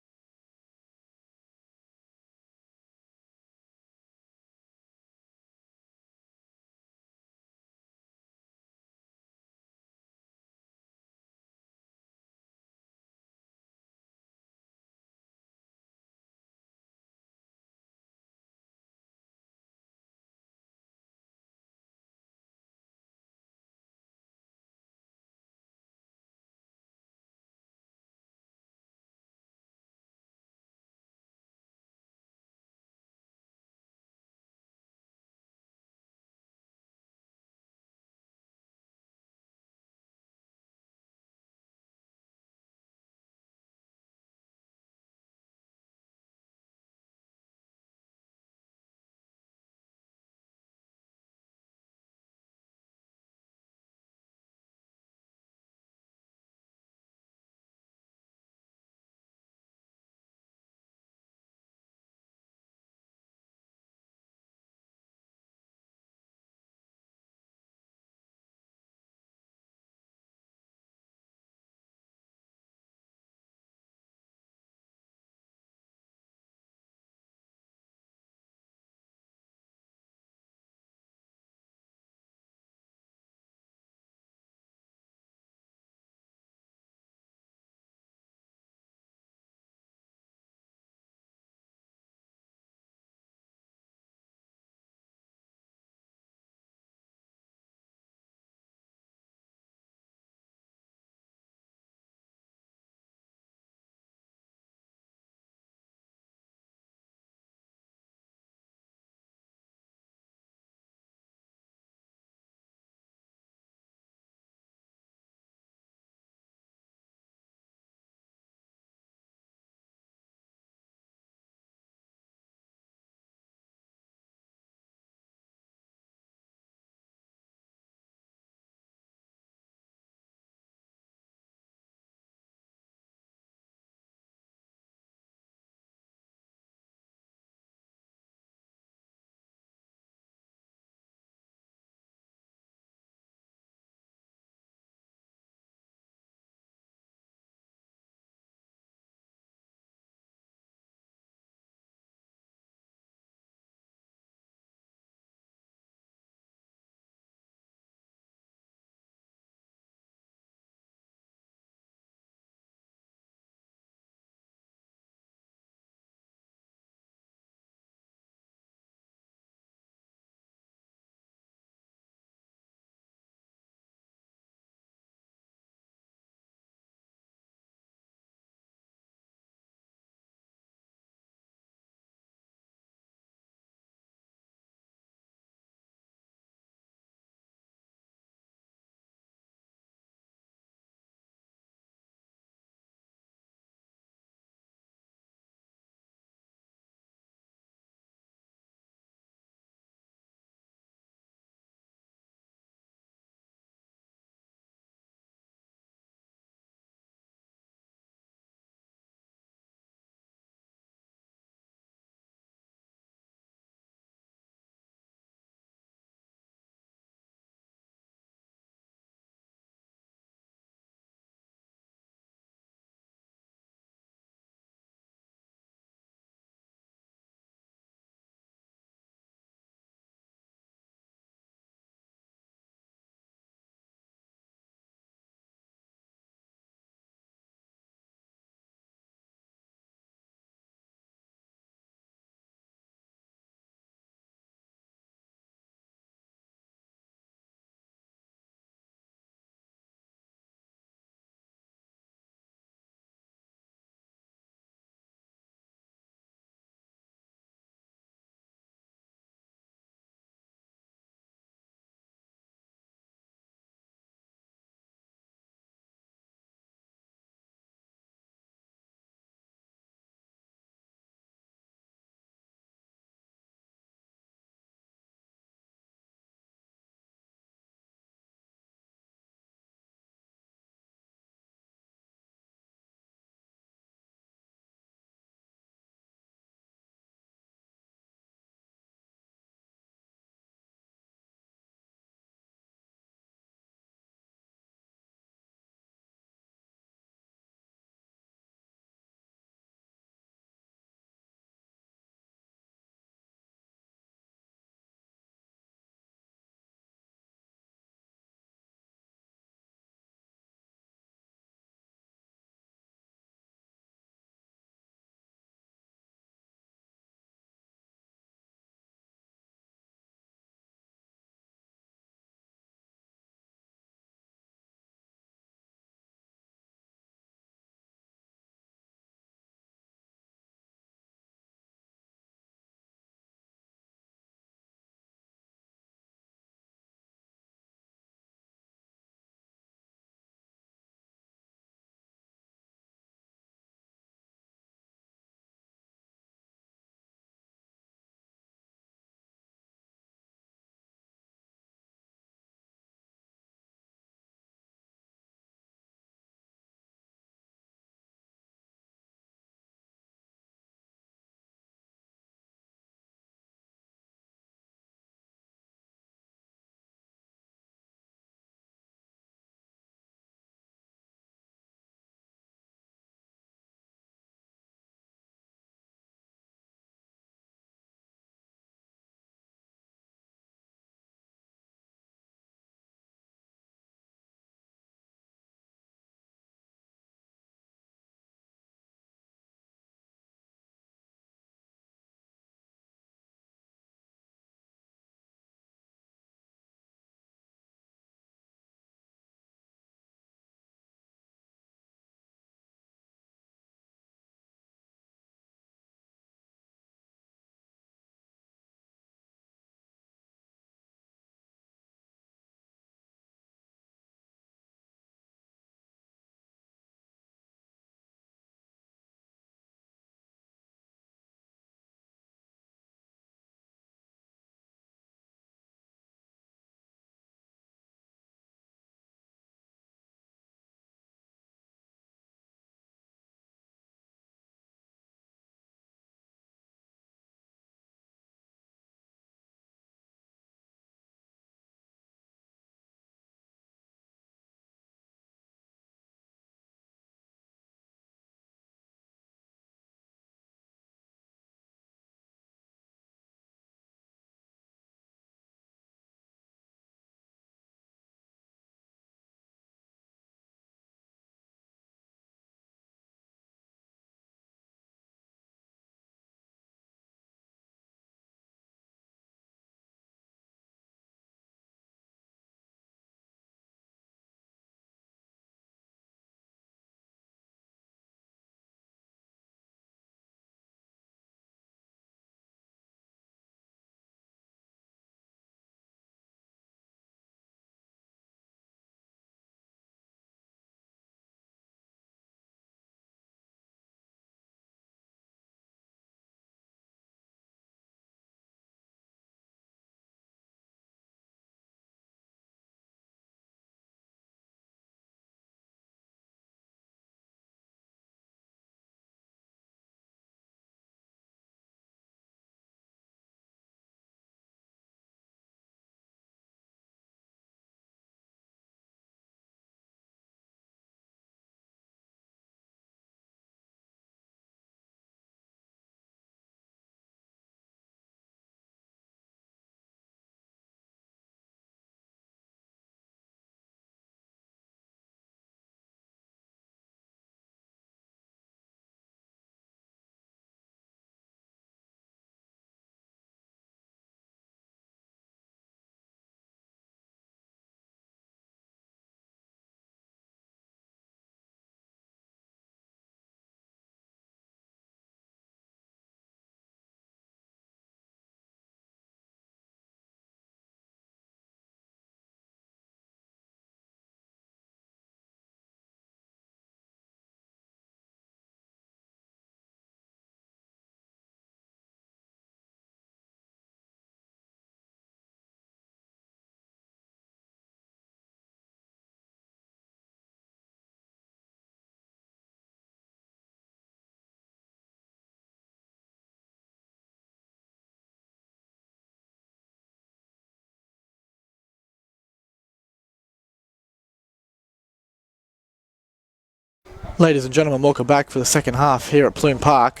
Ladies and gentlemen, welcome back for the second half here at Plume Park.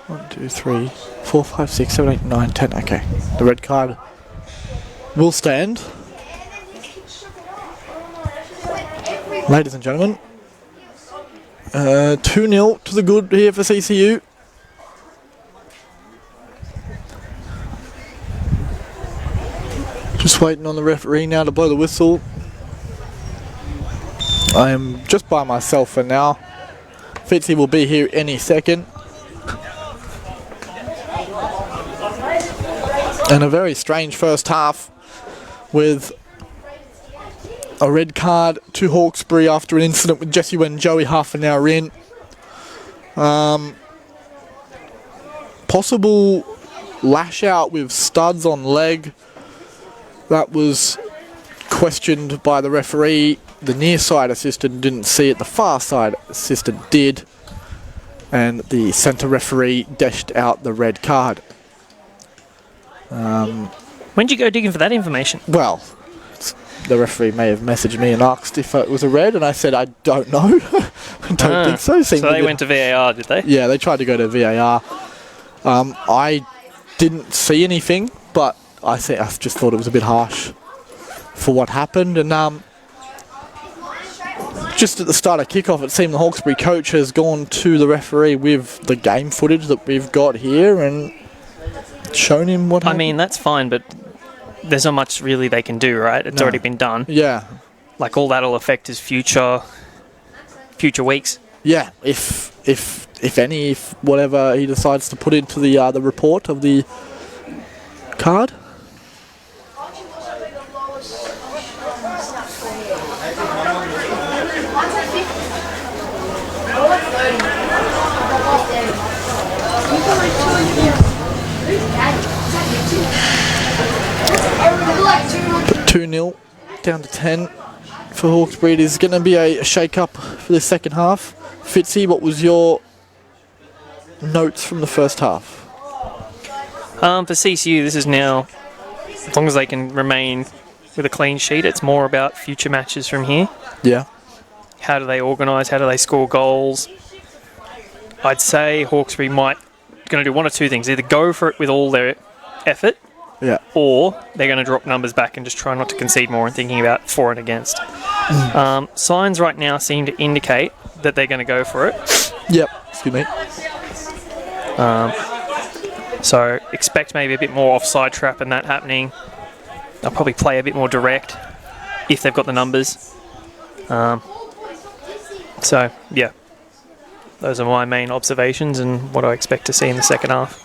1, 2, 3, 4, 5, 6, 7, 8, 9, 10. Okay, the red card will stand. Ladies and gentlemen, 2-0 to the good here for CCU. Just waiting on the referee now to blow the whistle. I am just by myself for now. Fitzy will be here any second. And a very strange first half with a red card to Hawkesbury after an incident with Jesse and Joey half an hour in. Possible lash out with studs on leg. That was questioned by the referee. The near side assistant didn't see it, the far side assistant did, and the centre referee dished out the red card. When did you go digging for that information? Well, the referee may have messaged me and asked if it was a red, and I said I don't know. I don't think so. So they went to VAR, did they? Yeah, they tried to go to VAR. I didn't see anything, but I just thought it was a bit harsh for what happened, and just at the start of kickoff, it seemed the Hawkesbury coach has gone to the referee with the game footage that we've got here and shown him what happened. I mean, that's fine, but there's not much really they can do, right? It's already been done. Yeah. Like, all that'll affect is future weeks. Yeah, if any, if whatever he decides to put into the report of the card. But 2-0 down to 10 for Hawkesbury. It is going to be a shake-up for the second half. Fitzy, what was your notes from the first half? For CCU, this is now, as long as they can remain with a clean sheet, it's more about future matches from here. Yeah. How do they organise? How do they score goals? I'd say Hawkesbury might going to do one or two things. Either go for it with all their effort, Yeah. or they're going to drop numbers back and just try not to concede more and thinking about for and against. Signs right now seem to indicate that they're going to go for it. Yep. Excuse me. So expect maybe a bit more offside trap and that happening. They'll probably play a bit more direct if they've got the numbers. So, yeah. Those are my main observations and what I expect to see in the second half.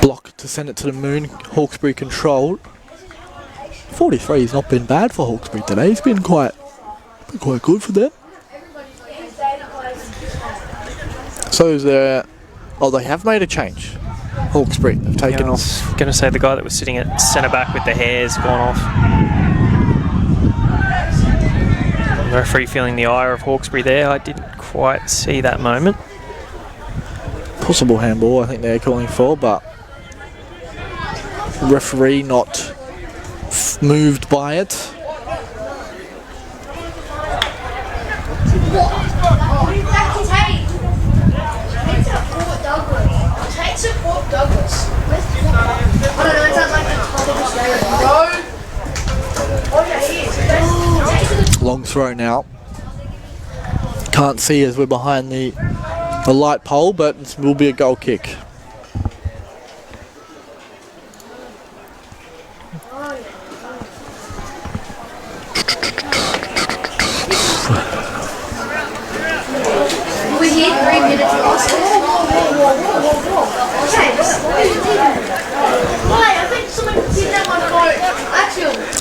Block to send it to the moon. Hawkesbury controlled. 43 has not been bad for Hawkesbury today. It's been quite good for them. So is there... Oh, they have made a change. Hawkesbury have taken off. I was going to say the guy that was sitting at centre back with the hair's gone off. The referee feeling the ire of Hawkesbury there. I didn't quite see that moment. Possible handball, I think they're calling for, but referee not moved by it. Long throw now. Can't see as we're behind the light pole, but it will be a goal kick. We're here 3 minutes lost. I think someone can see that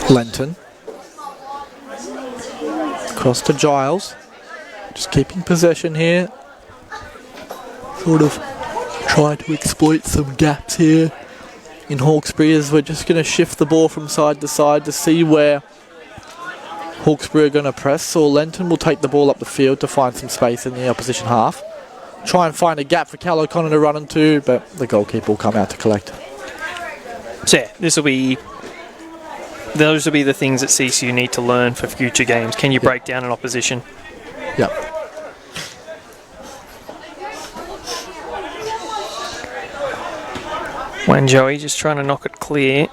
one. Lenton. Across to Giles. Just keeping possession here. Sort of try to exploit some gaps here in Hawkesbury as we're just going to shift the ball from side to side to see where Hawkesbury are going to press. So Lenton will take the ball up the field to find some space in the opposition half. try and find a gap for Cal O'Connor to run into, but the goalkeeper will come out to collect. So yeah, those will be the things that CCU need to learn for future games. Can you break down an opposition? Yep. Wanjoey just trying to knock it clear.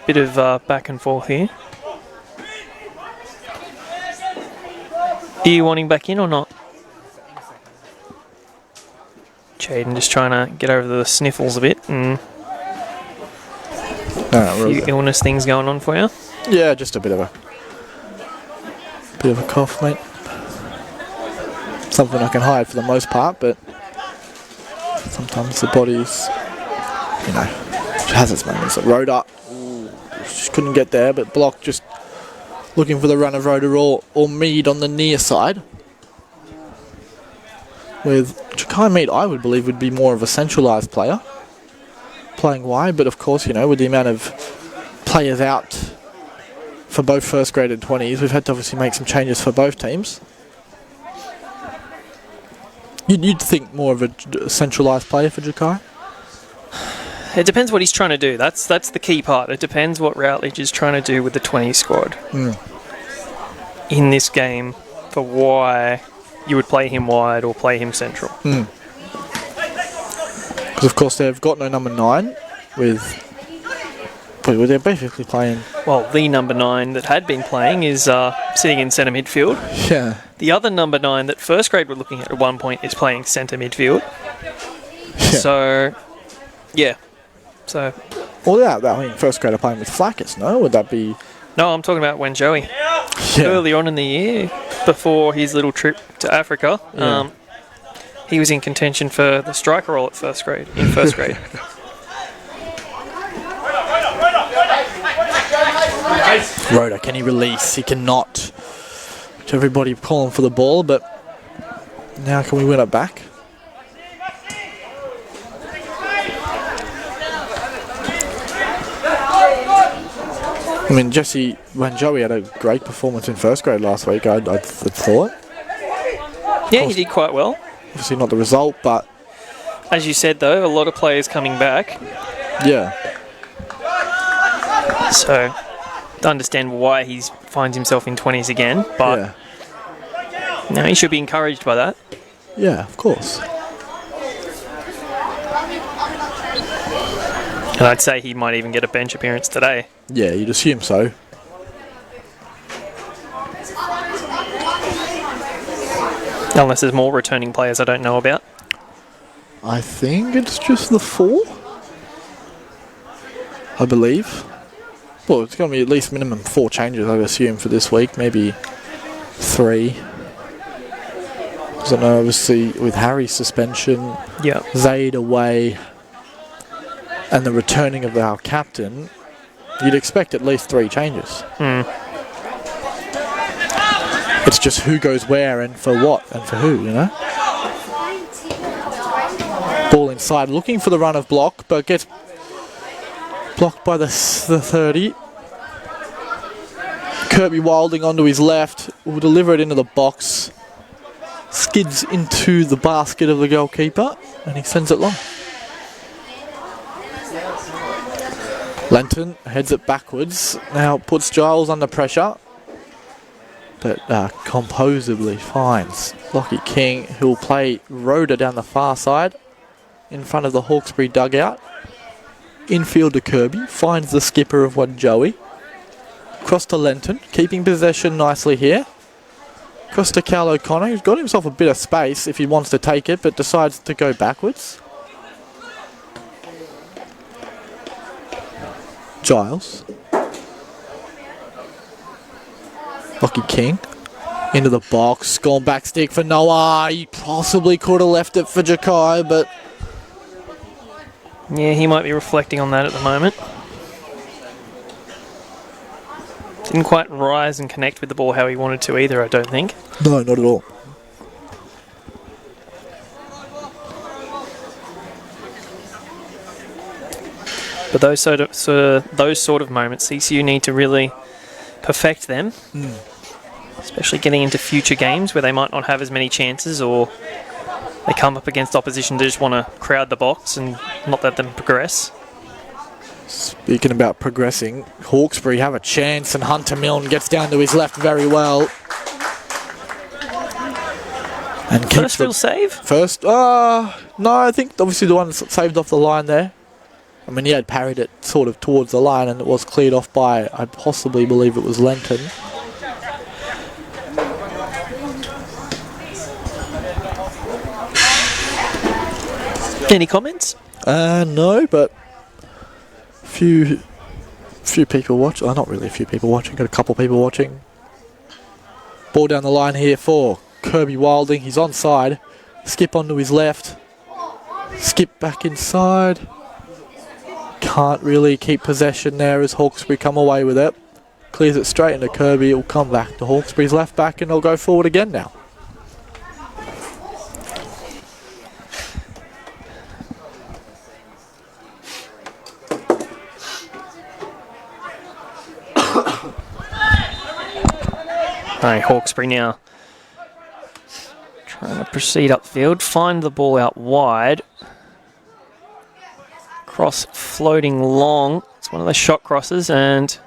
Bit of back and forth here. Are you wanting back in or not? Jaden just trying to get over the sniffles a bit and a few illness things going on for you. Yeah, just a bit of a cough, mate. Something I can hide for the most part, but sometimes the body's, has its moments. Like Rhoda, just couldn't get there, but Block just looking for the run of Rhoda or Mead on the near side. With Jakai Mead, I would believe would be more of a centralised player, playing wide, but of course, with the amount of players out for both first grade and 20s, we've had to obviously make some changes for both teams. You'd think more of a centralised player for Jakai? It depends what he's trying to do. That's the key part. It depends what Routledge is trying to do with the 20 squad in this game for why you would play him wide or play him central. Because of course they've got no number 9 they're basically playing... Well, the number 9 that had been playing is sitting in centre midfield. Yeah. The other number 9 that first grade were looking at one point is playing centre midfield. Yeah. So, yeah. So. Well, yeah, I mean, first grade are playing with Flackers, no? Would that be... No, I'm talking about when Joey. Yeah. Early on in the year, before his little trip to Africa, he was in contention for the striker role in first grade. Rhoda, can he release? He cannot. Everybody calling for the ball, but now can we win it back? I mean, Jesse Wanjoey had a great performance in first grade last week, I'd thought. Yeah, he did quite well. Obviously not the result, but... As you said, though, a lot of players coming back. Yeah. So, to understand why he finds himself in 20s again, but no, he should be encouraged by that. Yeah, of course. And I'd say he might even get a bench appearance today. Yeah, you'd assume so. Unless there's more returning players I don't know about. I think it's just the 4. I believe. Well, it's going to be at least minimum 4 changes, I assume, for this week. Maybe 3. Because I know, obviously, with Harry's suspension, Zaid away, and the returning of our captain, you'd expect at least 3 changes. It's just who goes where and for what and for who, Ball inside, looking for the run of Block, but gets blocked by the 30. Kirby Wilding onto his left, will deliver it into the box. Skids into the basket of the goalkeeper, and he sends it long. Lenton heads it backwards, now puts Giles under pressure, but composedly finds Lockie King, who will play Rhoda down the far side in front of the Hawkesbury dugout. Infield to Kirby, finds the skipper of Wanjoey. Cross to Lenton, keeping possession nicely here. Cross to Cal O'Connor, who's got himself a bit of space if he wants to take it, but decides to go backwards. Giles. Lockie King. Into the box, gone back stick for Noah. He possibly could have left it for Jakai, but... Yeah, he might be reflecting on that at the moment. Didn't quite rise and connect with the ball how he wanted to either, I don't think. No, not at all. But those sort of moments, CCU need to really perfect them, especially getting into future games where they might not have as many chances or they come up against opposition, they just want to crowd the box and not let them progress. Speaking about progressing, Hawkesbury have a chance, and Hunter Milne gets down to his left very well. And First real save? First, no, I think obviously the one that's saved off the line there. I mean, he had parried it sort of towards the line, and it was cleared off by, I possibly believe it was Lenton. Any comments? No, but few people watch. Oh, not really a few people watching. Got a couple people watching. Ball down the line here for Kirby Wilding. He's onside. Skip onto his left. Skip back inside. Can't really keep possession there as Hawkesbury come away with it. Clears it straight into Kirby. It'll come back to Hawkesbury's left back, and they'll go forward again now. Alright, Hawkesbury now trying to proceed upfield, find the ball out wide. Cross floating long. It's one of those shot crosses, and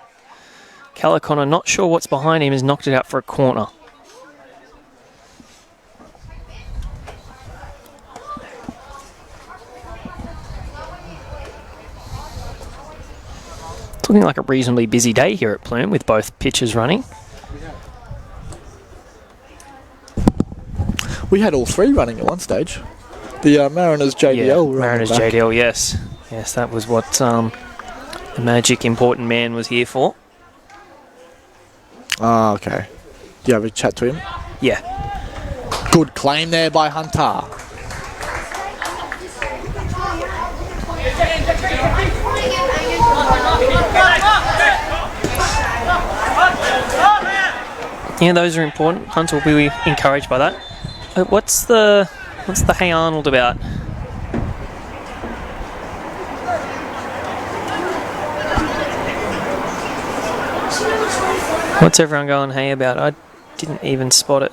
O'Connor, not sure what's behind him, has knocked it out for a corner. It's looking like a reasonably busy day here at Plume with both pitches running. We had all three running at one stage. The Mariners JDL. Yeah, Mariners JDL, yes. Yes, that was what the magic important man was here for. Ah, okay. Do you have a chat to him? Yeah. Good claim there by Hunter. Yeah, those are important. Hunter will be encouraged by that. What's the Hey Arnold about? What's everyone going hey about? I didn't even spot it.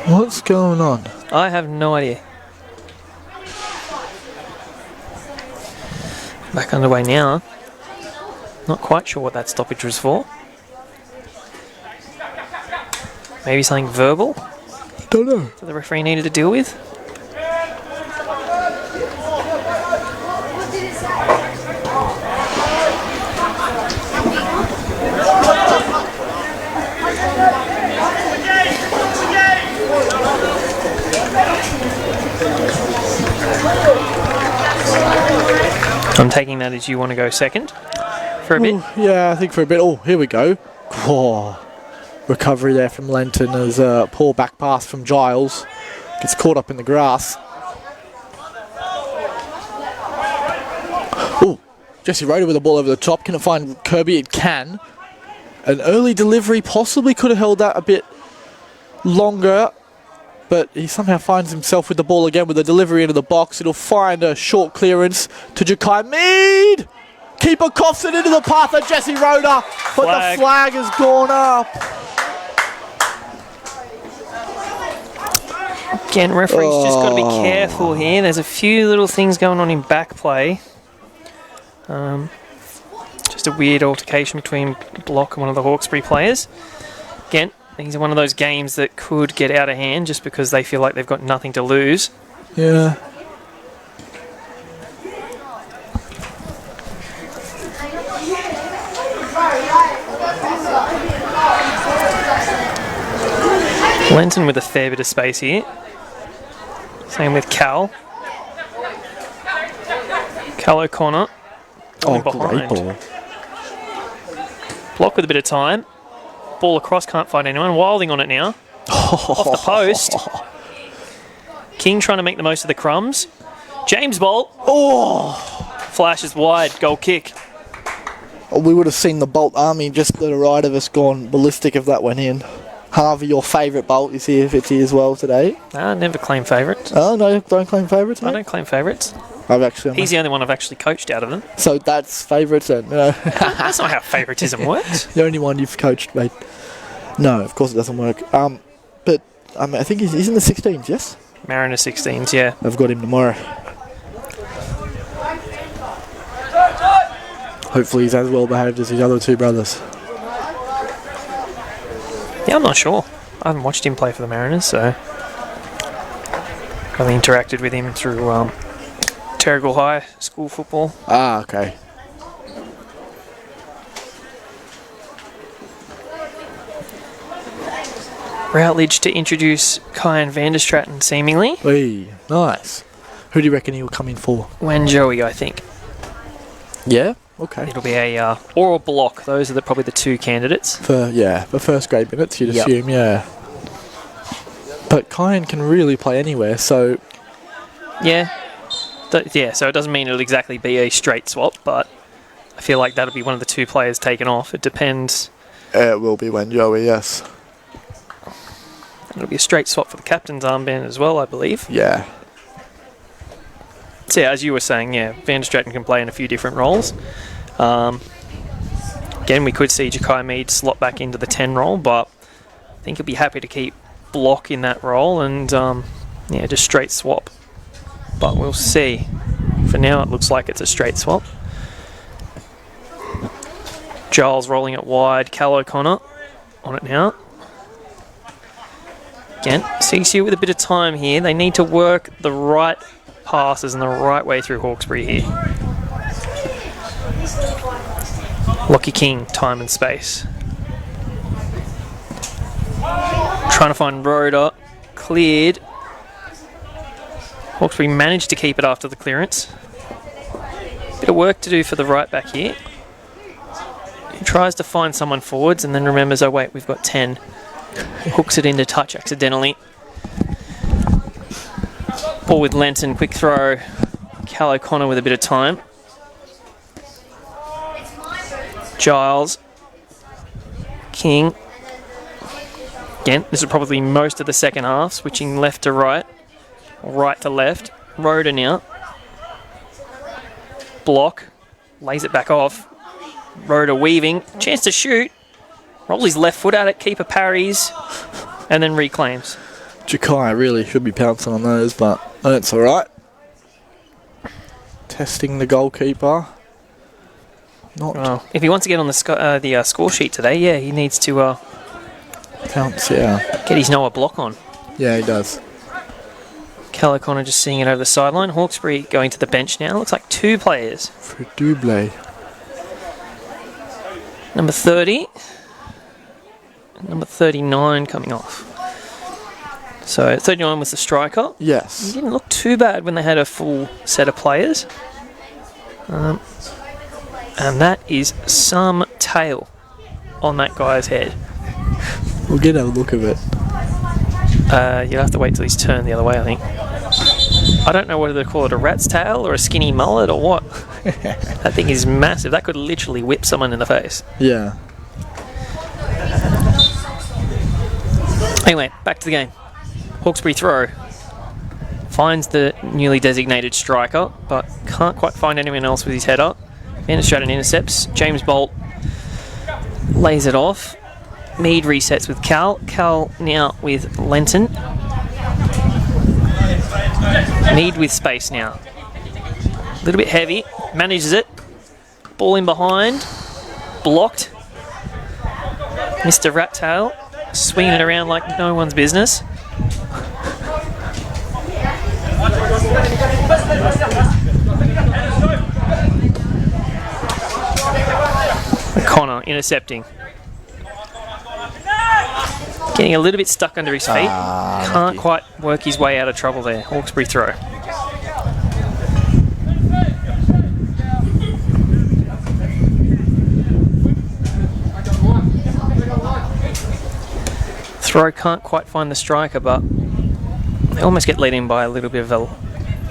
What's going on? I have no idea. Back underway now. Not quite sure what that stoppage was for. Maybe something verbal Don't know. that the referee needed to deal with. I'm taking that as you want to go second for a bit. Ooh, yeah, I think for a bit. Oh, here we go. Oh, recovery there from Lenton as a poor back pass from Giles. Gets caught up in the grass. Oh, Jesse Roeder with the ball over the top. Can it find Kirby? It can. An early delivery possibly could have held that a bit longer, but he somehow finds himself with the ball again with the delivery into the box. It'll find a short clearance to Jakai Mead. Keeper coughs it into the path of Jesse Roeder, but the flag has gone up. Again, referee's just got to be careful here. There's a few little things going on in back play. Just a weird altercation between Block and one of the Hawkesbury players. Again, these are one of those games that could get out of hand just because they feel like they've got nothing to lose. Yeah. Lenton with a fair bit of space here. Same with Cal. Cal O'Connor. Oh, behind. great ball. Block with a bit of time. Ball across, can't find anyone. Wilding on it now. Off the post. King trying to make the most of the crumbs. James Bolt. Oh! Flashes wide. Goal kick. We would have seen the Bolt army just to the right of us gone ballistic if that went in. Harvey, your favourite Bolt is here, if it's here as well today. Never claim favourites. Oh, no, don't claim favourites, mate? I don't claim favourites. I've actually. He's the only one I've actually coached out of them. So that's favourites then. No. That's not how favouritism works. The only one you've coached, mate. No, of course it doesn't work. But I think he's in the 16s, yes? Mariner 16s, yeah. I've got him tomorrow. Hopefully he's as well behaved as his other two brothers. Yeah, I'm not sure. I haven't watched him play for the Mariners, so I've interacted with him through Terrigal High school football. Ah, okay. Routledge to introduce Kyan Vanderstraten, seemingly. Hey, nice. Who do you reckon he'll come in for? Wanjoey, I think. Yeah? Okay. It'll be a or a block. Those are probably the two candidates. For first grade minutes, you'd Yep. assume, yeah. But Kyan can really play anywhere, so Yeah. So it doesn't mean it'll exactly be a straight swap, but I feel like that'll be one of the two players taken off. It depends. it will be Wanjoey, yes. It'll be a straight swap for the captain's armband as well, I believe. Yeah. So yeah, as you were saying, yeah, Vanderstraten can play in a few different roles. Again, we could see Ja'Kai Mead slot back into the 10 role, but I think he'll be happy to keep Block in that role and just straight swap. But we'll see. For now, it looks like it's a straight swap. Giles rolling it wide. Cal O'Connor on it now. Again, CCU with a bit of time here. They need to work the right passes in the right way through Hawkesbury here. Lockie King, time and space. Trying to find Rhoda. Cleared. Hawkesbury managed to keep it after the clearance. Bit of work to do for the right back here. He tries to find someone forwards and then remembers, oh wait, we've got 10. Hooks it into touch accidentally. Ball with Lenton, quick throw. Cal O'Connor with a bit of time. Giles. King. Again, this is probably most of the second half, switching left to right. Right to left. Rhoda now. Block. Lays it back off. Rhoda weaving. Chance to shoot. Rolls his left foot at it. Keeper parries. And then reclaims. Ja'Kai really should be pouncing on those, but that's alright. Testing the goalkeeper. Not Well, if he wants to get on the score sheet today, yeah, he needs to pounce, yeah. get his Noah block on. Yeah, he does. Cal O'Connor just seeing it over the sideline. Hawkesbury going to the bench now. Looks like two players. For double. Number 30. And number 39 coming off. So 39 was the striker. He Yes. didn't look too bad when they had a full set of players. And that is some tail on that guy's head. We'll get a look of it. You'll have to wait till he's turned the other way, I think. I don't know whether to call it a rat's tail or a skinny mullet or what. That thing is massive. That could literally whip someone in the face. Yeah. Anyway, back to the game. Hawkesbury throw. Finds the newly designated striker, but can't quite find anyone else with his head up. Vanderstraten intercepts. James Bolt lays it off. Mead resets with Cal. Cal now with Lenton. Mead with space now. A little bit heavy. Manages it. Ball in behind. Blocked. Mr. Rattail swinging it around like no one's business. Connor intercepting. Getting a little bit stuck under his feet. Can't quite work his way out of trouble there. Hawkesbury throw. Throw can't quite find the striker, but they almost get led in by a little bit of an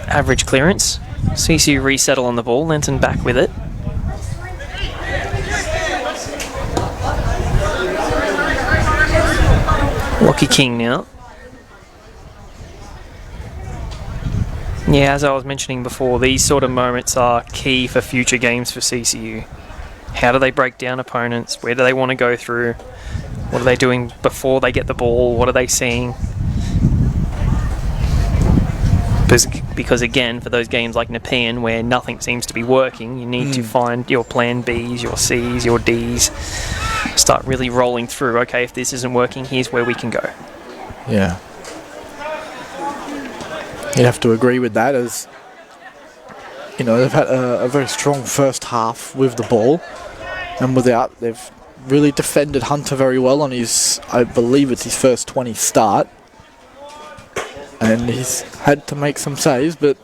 average clearance. CCU resettle on the ball. Lenton back with it. Lockie King now. Yeah, as I was mentioning before, these sort of moments are key for future games for CCU. How do they break down opponents? Where do they want to go through? What are they doing before they get the ball? What are they seeing? Because again, for those games like Nepean where nothing seems to be working, you need to find your plan Bs, your Cs, your Ds. Start really rolling through, okay, if this isn't working, here's where we can go. Yeah. You'd have to agree with that, as you know, they've had a very strong first half with the ball, and without, they've really defended Hunter very well on his, I believe it's his first 20 start, and he's had to make some saves, but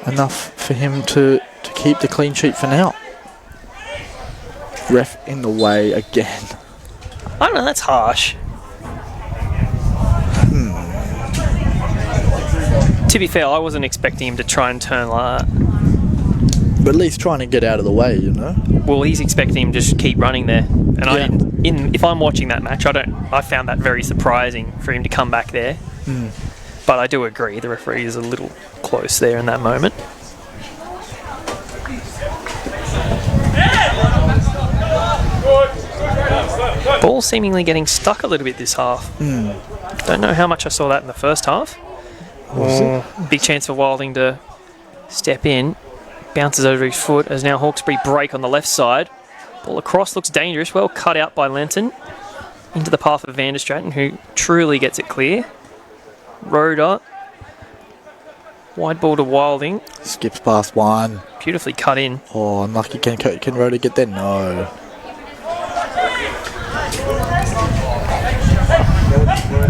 enough for him to keep the clean sheet for now. Ref in the way again. I don't know, that's harsh. To be fair, I wasn't expecting him to try and turn like that. But at least trying to get out of the way, you know? Well, he's expecting him to just keep running there. And Yeah. I didn't, if I'm watching that match, I found that very surprising for him to come back there. But I do agree, the referee is a little close there in that moment. Ball seemingly getting stuck a little bit this half. Don't know how much I saw that in the first half. Big chance for Wilding to step in. Bounces over his foot as now Hawkesbury break on the left side. Ball across, looks dangerous. Well cut out by Lenton. Into the path of Van der Straten, who truly gets it clear. Roder. Wide ball to Wilding. Skips past one. Beautifully cut in. Oh, unlucky. Can Rhoda get there? No.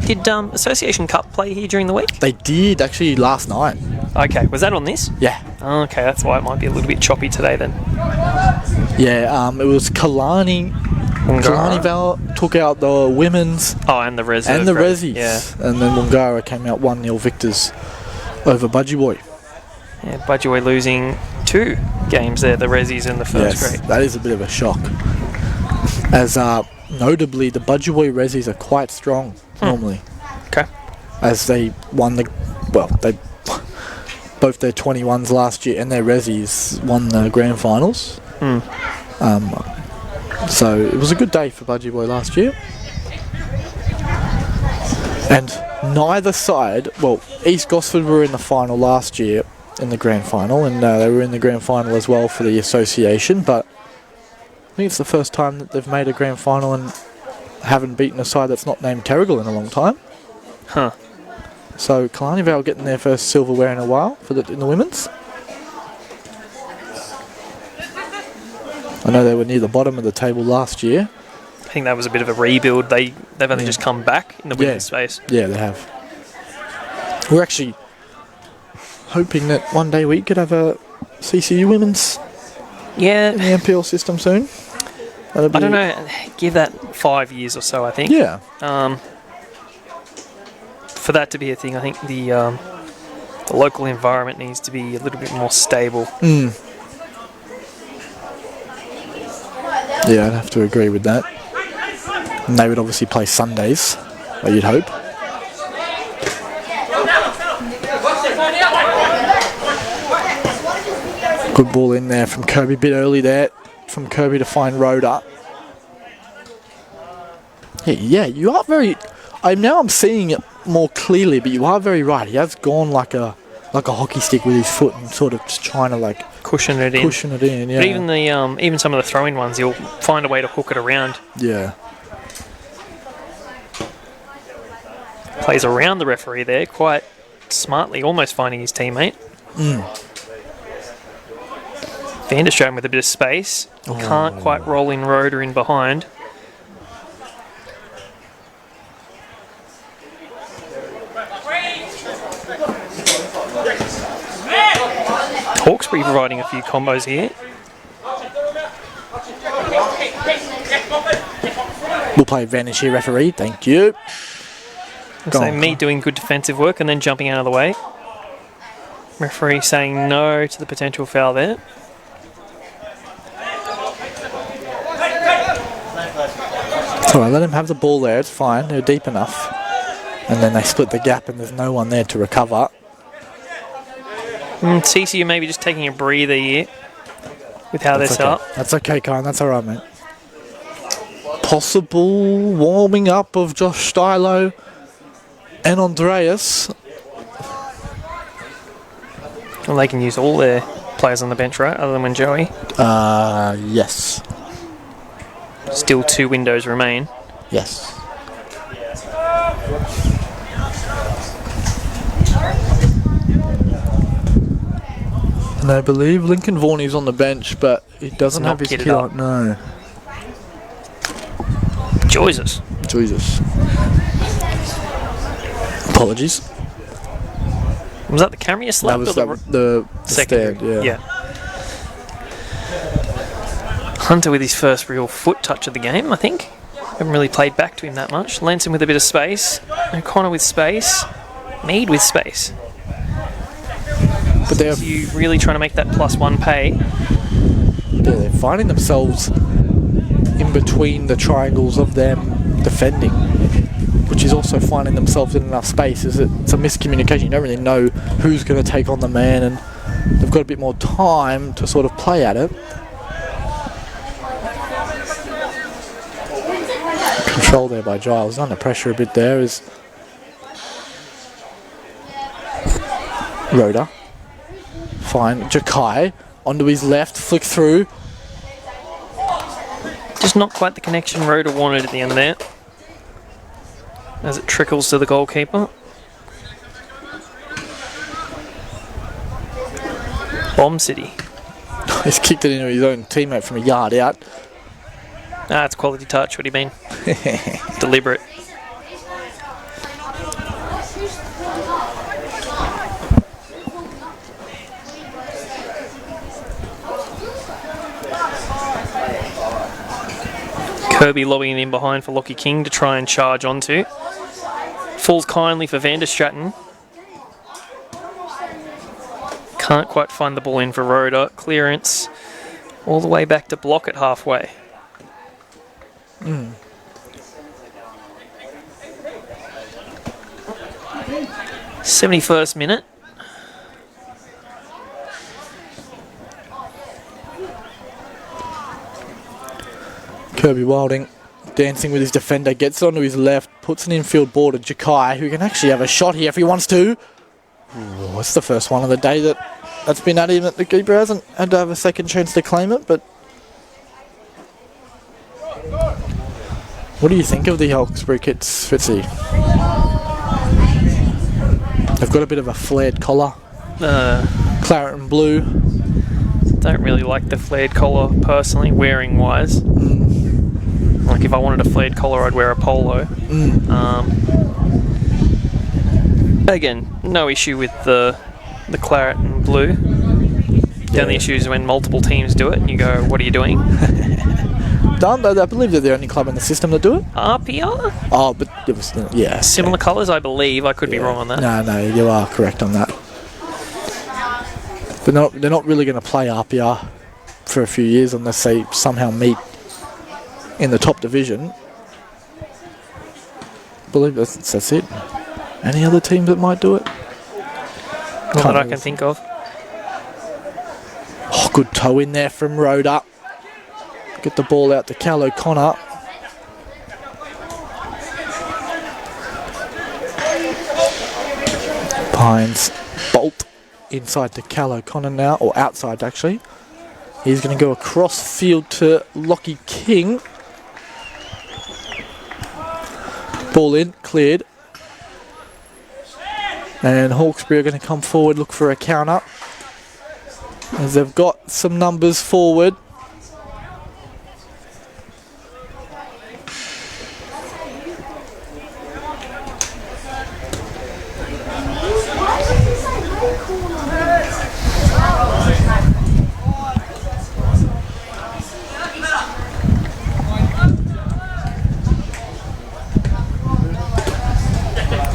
Did Association Cup play here during the week? They did, actually, last night. Okay, was that on this? Yeah. Okay, that's why it might be a little bit choppy today then. Yeah, it was Kalani. Kalani Val took out the women's Oh, and the Resi. and the Resis. Yeah. And then Wungara came out 1-0 victors over Budgie Boy. Yeah, Budgie losing 2 games there, the Resis in the first grade. That is a bit of a shock. As notably, the Budgie Boy Resis are quite strong normally. Okay. As they won they both their 21s last year and their Resis won the grand finals. So it was a good day for Budgie Boy last year. And neither side, well, East Gosford were in the final last year in the grand final, and they were in the grand final as well for the association, but I think it's the first time that they've made a grand final and haven't beaten a side that's not named Terrigal in a long time. Huh. So Kalani Vale getting their first silverware in a while in the women's. I know they were near the bottom of the table last year. I think that was a bit of a rebuild. They've only just come back in the women's space. Yeah, they have. We're actually hoping that one day we could have a CCU women's in the NPL system soon. I don't know. Give that 5 years or so, I think. Yeah. For that to be a thing, I think the local environment needs to be a little bit more stable. Yeah, I'd have to agree with that. And they would obviously play Sundays, you'd hope. Good ball in there from Kirby, bit early there from Kirby to find Rhoda. Yeah, you are very... I'm seeing it more clearly, but you are very right. He has gone like a hockey stick with his foot and sort of just trying to Cushion it in. Yeah. But even even some of the throwing ones, he'll find a way to hook it around. Yeah. Plays around the referee there quite smartly, almost finding his teammate. Van der Straten with a bit of space. Can't quite roll in Roder in behind. Hawkesbury providing a few combos here. We'll play advantage here, referee. Thank you. So me doing good defensive work and then jumping out of the way. Referee saying no to the potential foul there. It's alright, let him have the ball there, it's fine, they're deep enough. And then they split the gap and there's no one there to recover. TCU maybe just taking a breather here with how they're set up. That's okay, Karen. That's all right, mate. Possible warming up of Josh Stylo and Andreas. Well, they can use all their players on the bench, right? Other than when Joey. Yes. Still 2 windows remain. Yes. And I believe Lincoln Varney's on the bench, but he doesn't have his kitted kit up. on. No. Jesus. Apologies. Was that the camera you slapped? That was or the secondary? stand, yeah. Hunter with his first real foot touch of the game, I think. Haven't really played back to him that much. Lanson with a bit of space. O'Connor with space. Mead with space. But they're You really trying to make that +1 pay. they're finding themselves in between the triangles of them defending, which is also finding themselves in enough space. It's a miscommunication. You don't really know who's going to take on the man, and they've got a bit more time to sort of play at it. Control there by Giles. Under pressure a bit there is Rhoda. Fine. Jakai onto his left, flick through. Just not quite the connection Rhoda wanted at the end there. As it trickles to the goalkeeper. Bomb City. He's kicked it into his own teammate from a yard out. It's quality touch. What do you mean? Deliberate. Kirby lobbying in behind for Lockie King to try and charge onto. Falls kindly for Van der Stratton. Can't quite find the ball in for Rhoda. Clearance all the way back to block it halfway. 71st minute. Kirby Wilding dancing with his defender, gets it onto his left, puts an infield ball to Jakai, who can actually have a shot here if he wants to. Ooh, it's the first one of the day that's been at him that the keeper hasn't had to have a second chance to claim it, but what do you think of the Hawkesbury kits, Fitzy? They've got a bit of a flared collar, claret and blue. Don't really like the flared collar personally, wearing wise. Like if I wanted a flared collar, I'd wear a polo. Again, no issue with the claret and blue. The only issue is when multiple teams do it and you go, what are you doing? I believe they're the only club in the system that do it. RPR? Oh, but it was, yeah. Similar colours, I believe. I could be wrong on that. No, you are correct on that. But they're not really going to play RPR for a few years unless they somehow meet in the top division. I believe that's it. Any other teams that might do it? Not that I can think of. Oh, good toe in there from Rhoda. Get the ball out to Cal O'Connor. Pines bolt inside to Cal O'Connor now, or outside actually. He's going to go across field to Lockie King. Ball in, cleared. And Hawkesbury are going to come forward, look for a counter. As they've got some numbers forward.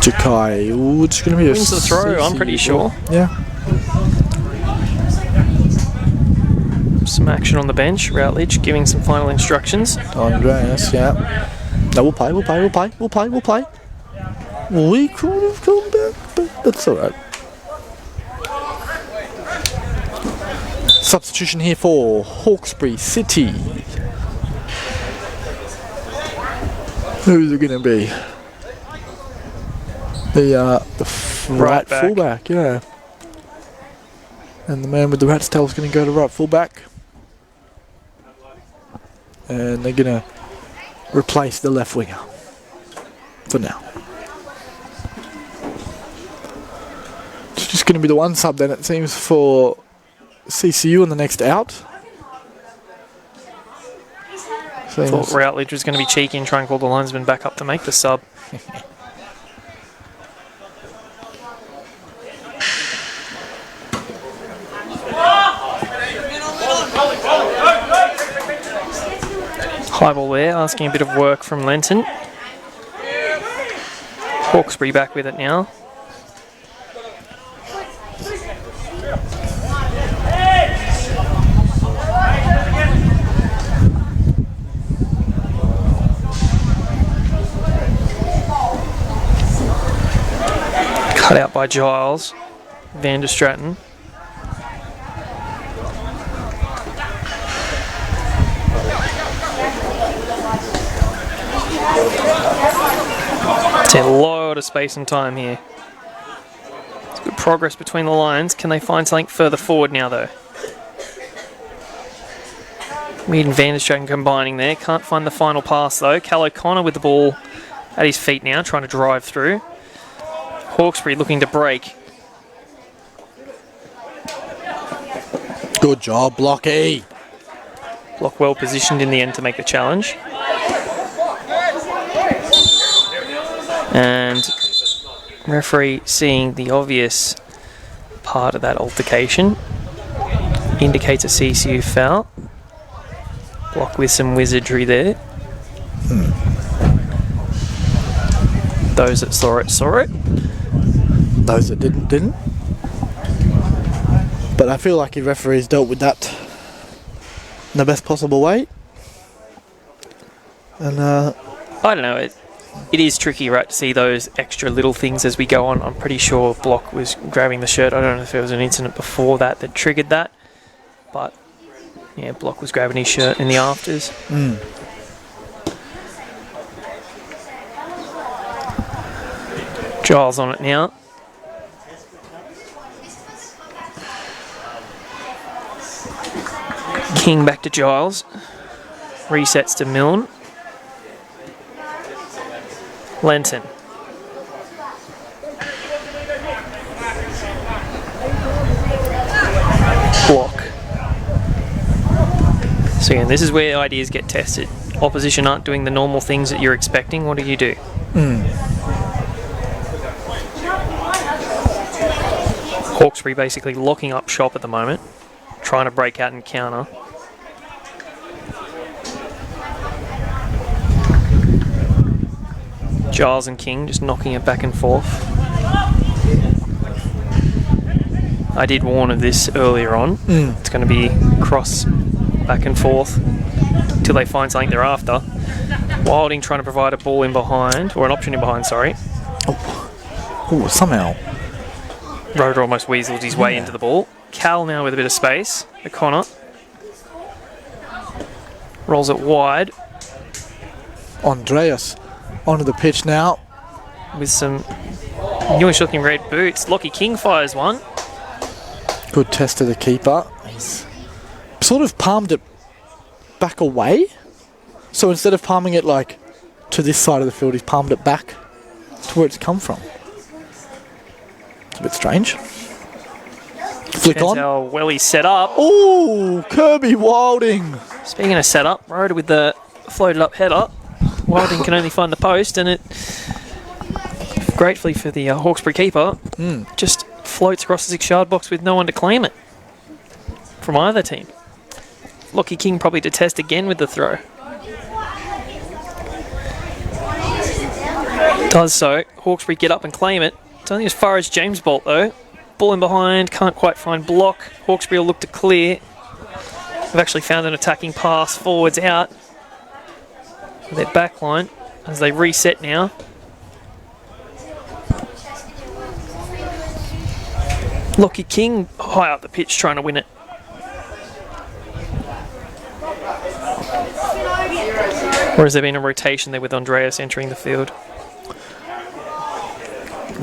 Jakai, ooh, it's going to be Wins the throw, I'm pretty sure. Yeah. Some action on the bench. Routledge giving some final instructions. Andreas, yeah. No, we'll play. We could have come back, but that's alright. Substitution here for Hawkesbury City. Who's it going to be? The right back. fullback, yeah. And the man with the rat's tail is going to go to right fullback. And they're going to replace the left winger for now. It's just going to be the one sub then, it seems, for CCU on the next out. Thought Routledge was going to be cheeky and try and call the linesman back up to make the sub. High ball there, asking a bit of work from Lenton. Hawkesbury back with it now. Cut out by Giles. Van der Stratton. It's a lot of space and time here. It's good progress between the lines. Can they find something further forward now, though? Mead and Van der Stratton combining there. Can't find the final pass, though. Cal O'Connor with the ball at his feet now, trying to drive through. Hawkesbury looking to break. Good job, Blocky. Block well positioned in the end to make the challenge. And referee seeing the obvious part of that altercation indicates a CCU foul. Block with some wizardry there. Those that saw it, saw it. Those that didn't. But I feel like the referees dealt with that in the best possible way. And I don't know, it is tricky, right, to see those extra little things as we go on. I'm pretty sure Block was grabbing the shirt. I don't know if there was an incident before that triggered that. But, yeah, Block was grabbing his shirt in the afters. Giles on it now. King back to Giles. Resets to Milne. Lenton. Block. So again, this is where ideas get tested. Opposition aren't doing the normal things that you're expecting. What do? Hawkesbury basically locking up shop at the moment, trying to break out and counter. Giles and King just knocking it back and forth. I did warn of this earlier on. It's going to be cross back and forth until they find something they're after. Wilding trying to provide a ball in behind, or an option in behind, sorry. oh, somehow. Roder almost weaseled his way into the ball. Cal now with a bit of space. O'Connor rolls it wide. Andreas onto the pitch now. With some newish looking red boots. Lockie King fires one. Good test to the keeper. He's sort of palmed it back away. So instead of palming it like to this side of the field, he's palmed it back to where it's come from. It's a bit strange. Flick Depends on. how well he's set up. Oh, Kirby Wilding. Speaking of set up, Roder with the floated up header. Wilding can only find the post, and it, gratefully for the Hawkesbury keeper, just floats across the 6-yard box with no one to claim it from either team. Lockie King probably to test again with the throw. Does so. Hawkesbury get up and claim it. It's only as far as James Bolt though. Ball in behind, can't quite find Block. Hawkesbury will look to clear. They've actually found an attacking pass forwards out. Their back line as they reset now. Lockie King high up the pitch trying to win it. Or has there been a rotation there with Andreas entering the field?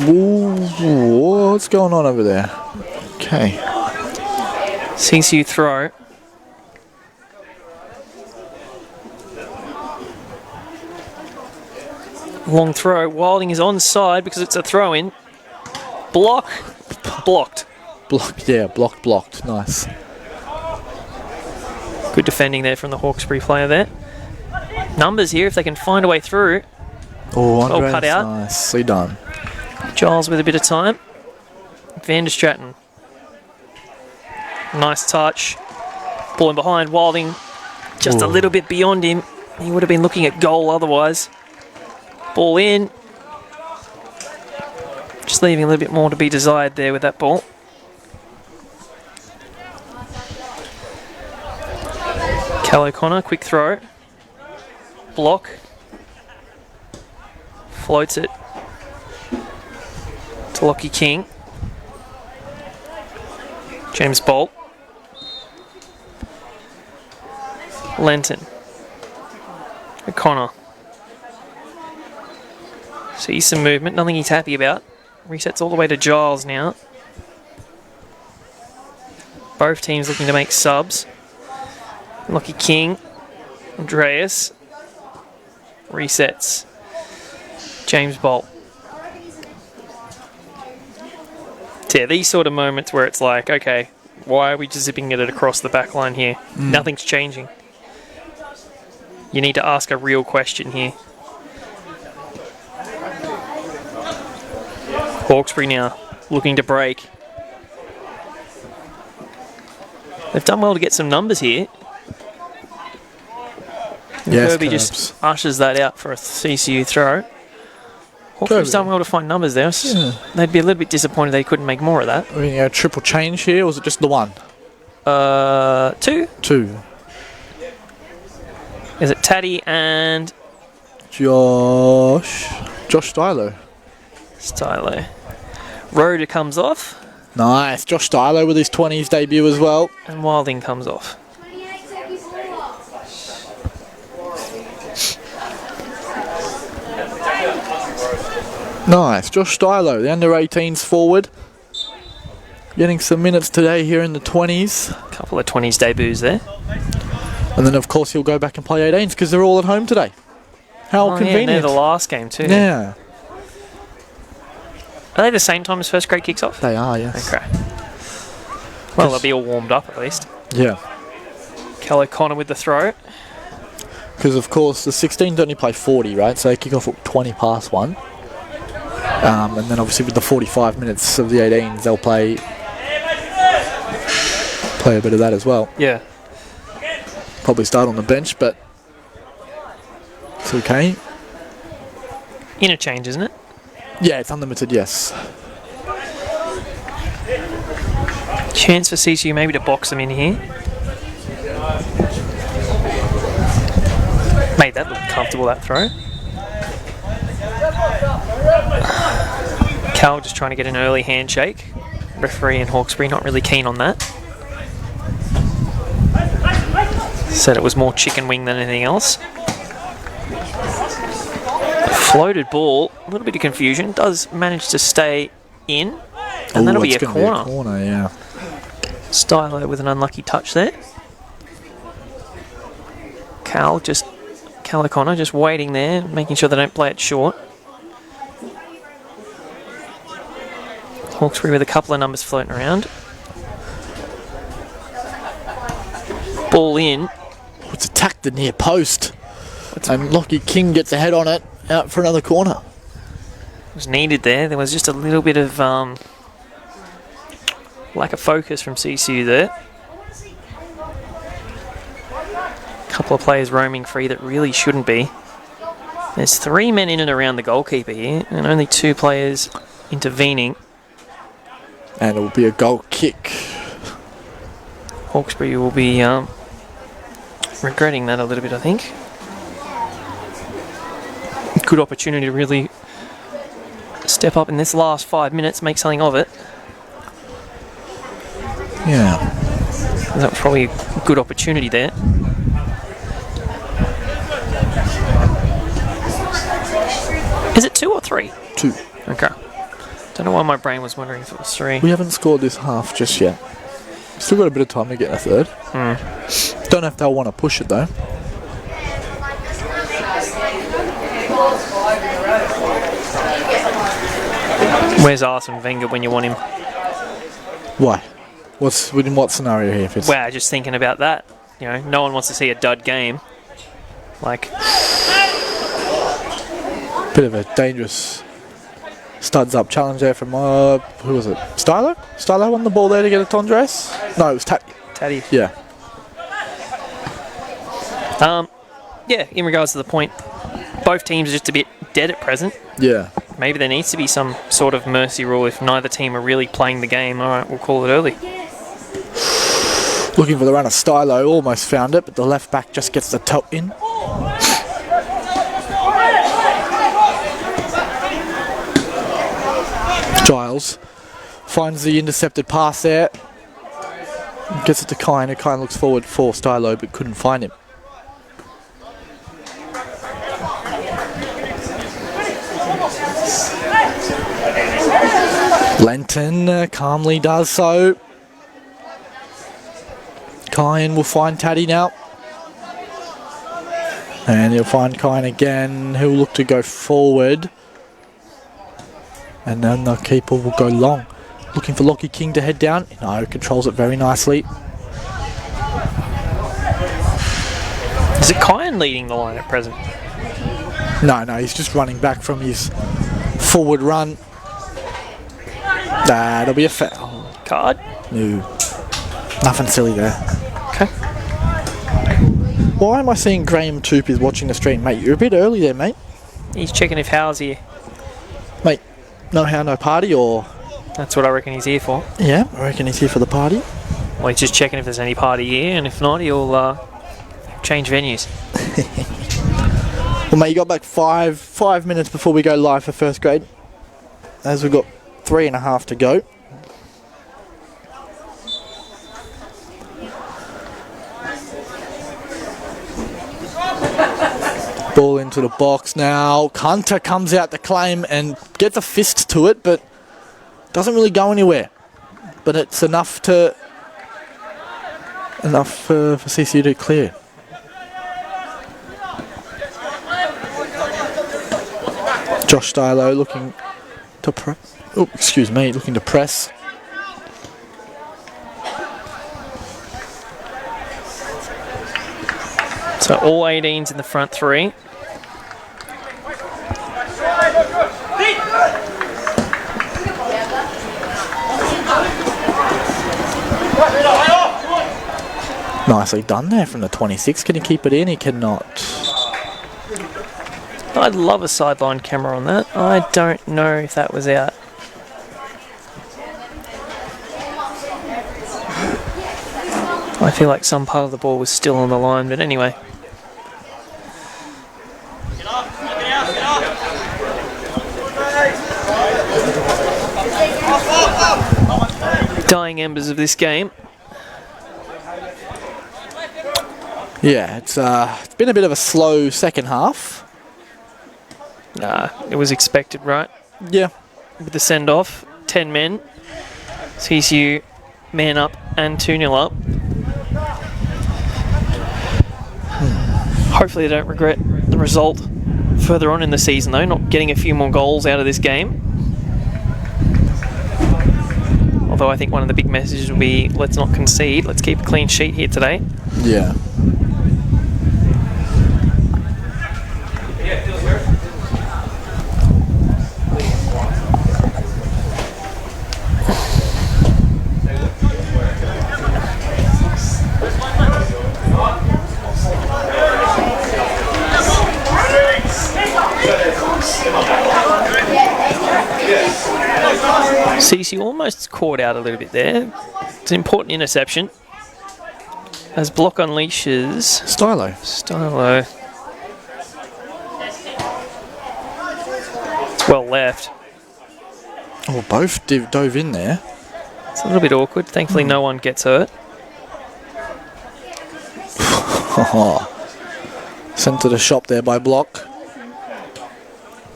Ooh, what's going on over there? Okay. CCU throw. Long throw. Wilding is onside because it's a throw-in. Block. Blocked. Blocked, yeah, blocked. Nice. Good defending there from the Hawkesbury player there. Numbers here if they can find a way through. Oh, Well Andreas, cut out. nicely done. Giles with a bit of time. Van der Stratton. Nice touch. Ball in behind. Wilding just a Ooh. little bit beyond him. He would have been looking at goal otherwise. Ball in. Just leaving a little bit more to be desired there with that ball. Cal O'Connor, quick throw. Block. Floats it to Lockie King. James Bolt. Lenton. O'Connor. Sees some movement, nothing he's happy about. Resets all the way to Giles now. Both teams looking to make subs. Lockie King. Andreas. Resets. James Bolt. Yeah, these sort of moments where it's like, okay, why are we just zipping it across the back line here? Nothing's changing. You need to ask a real question here. Hawkesbury now looking to break. They've done well to get some numbers here. Yes, Kirby Curbs. just ushers that out for a CCU throw. Hawkesbury's done well to find numbers there. Yeah. They'd be a little bit disappointed they couldn't make more of that. I mean, triple change here, or was it just the one? 2. 2. Is it Taddy and Josh Stylo. Stylo? Rhoda comes off Nice. Josh Stylo with his 20s debut as well. and Wilding comes off. 28-74. Nice. Josh Stylo, the under-18s forward. Getting some minutes today here in the 20s. Couple of 20s debuts there. And then, of course, he'll go back and play 18s because they're all at home today. How Oh, yeah, convenient. they're the last game too. Yeah, Are they the same time as first grade kicks off? they are, yes. Okay. Well, they'll be all warmed up at least. Yeah. Cal O'Connor with the throw. Because, of course, the 16s only play 40, right? So they kick off at 20 past 1. And then, obviously, with the 45 minutes of the 18s, they'll play a bit of that as well. Yeah. Probably start on the bench, but it's okay. Interchange, isn't it? Yeah, it's unlimited, yes. Chance for CCU maybe to box them in here. Made that look comfortable, that throw. Cal just trying to get an early handshake. Referee and Hawkesbury not really keen on that. Said it was more chicken wing than anything else. Floated ball, a little bit of confusion. Does manage to stay in. And that'll be a gonna corner. Be a corner, yeah. Stylo with an unlucky touch there. Cal O'Connor just waiting there, making sure they don't play it short. Hawkesbury with a couple of numbers floating around. Ball in. It's attacked the near post. And Lockie King gets a head on it, out for another corner. Was needed there. There was just a little bit of lack of focus from CCU there. Couple of players roaming free that really shouldn't be. There's 3 men in and around the goalkeeper here, and only 2 players intervening. And it will be a goal kick. Hawkesbury will be regretting that a little bit, I think. Good opportunity to really step up in this last 5 minutes, make something of it. Yeah. That was probably a good opportunity there. Is it 2 or 3? 2. Okay. Don't know why my brain was wondering if it was 3. We haven't scored this half just yet. Still got a bit of time to get a third. Don't know if they'll want to push it though. Where's Arsene Wenger when you want him? Why? In what scenario here? If it's Wow, just thinking about that. You know, no one wants to see a dud game. Like, bit of a dangerous studs up challenge there from who was it? Stylo? Stylo won the ball there to get a Tondres? No, it was Taddy. Yeah. Yeah, in regards to the point, both teams are just a bit dead at present. Yeah. Maybe there needs to be some sort of mercy rule if neither team are really playing the game. All right, we'll call it early. Looking for the runner. Stylo almost found it, but the left back just gets the toe in. Giles finds the intercepted pass there. Gets it to Kine, who Kine looks forward for Stylo but couldn't find him. Lenton calmly does so. Kine will find Taddy now. And he'll find Kine again. He'll look to go forward. And then the keeper will go long. Looking for Lockie King to head down. No, controls it very nicely. Is it Kyan leading the line at present? No, he's just running back from his forward run. That'll be a foul. Card? No. Nothing silly there. Okay. Why am I seeing Graham Toop is watching the stream? Mate, you're a bit early there, mate. He's checking if Howe's here. Mate, no how, no party, or... That's what I reckon he's here for. Yeah, I reckon he's here for the party. Well, he's just checking if there's any party here, and if not, he'll change venues. Well, mate, you got back five minutes before we go live for first grade. As we've got 3.5 to go. Ball into the box now. Hunter comes out to claim and gets a fist to it, but doesn't really go anywhere. But it's enough for CCU to clear. Josh Stylo looking to looking to press. So all 18s in the front three. Nicely done there from the 26. Can he keep it in? He cannot. I'd love a sideline camera on that. I don't know if that was out. I feel like some part of the ball was still on the line, but anyway. Dying embers of this game. Yeah, it's been a bit of a slow second half. Nah, it was expected, right? Yeah. With the send-off, 10 men. CCU man up and 2-0 up. Hopefully they don't regret the result further on in the season, though, not getting a few more goals out of this game. Although I think one of the big messages will be, let's not concede, let's keep a clean sheet here today. Yeah. CC almost caught out a little bit there. It's an important interception. As block unleashes... Stylo. It's well left. Oh, both dove in there. It's a little bit awkward. Thankfully no one gets hurt. Sent to the shop there by block.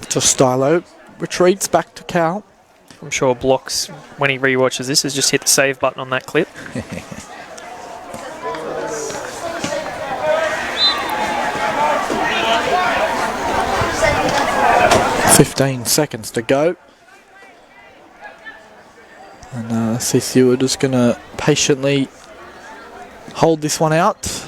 It's So Stylo retreats back to Cal. I'm sure Blocks, when he rewatches this, has just hit the save button on that clip. 15 seconds to go. And CCU are just going to patiently hold this one out.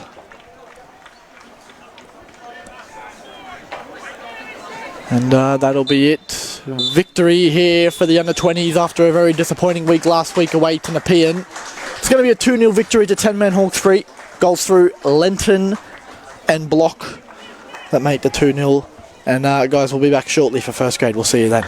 And that'll be it. Victory here for the under-20s after a very disappointing week last week away to Nepean. It's going to be a 2-0 victory to 10-man Hawkesbury. Goals through Lenton and Block that made the 2-0. And guys, we'll be back shortly for first grade. We'll see you then.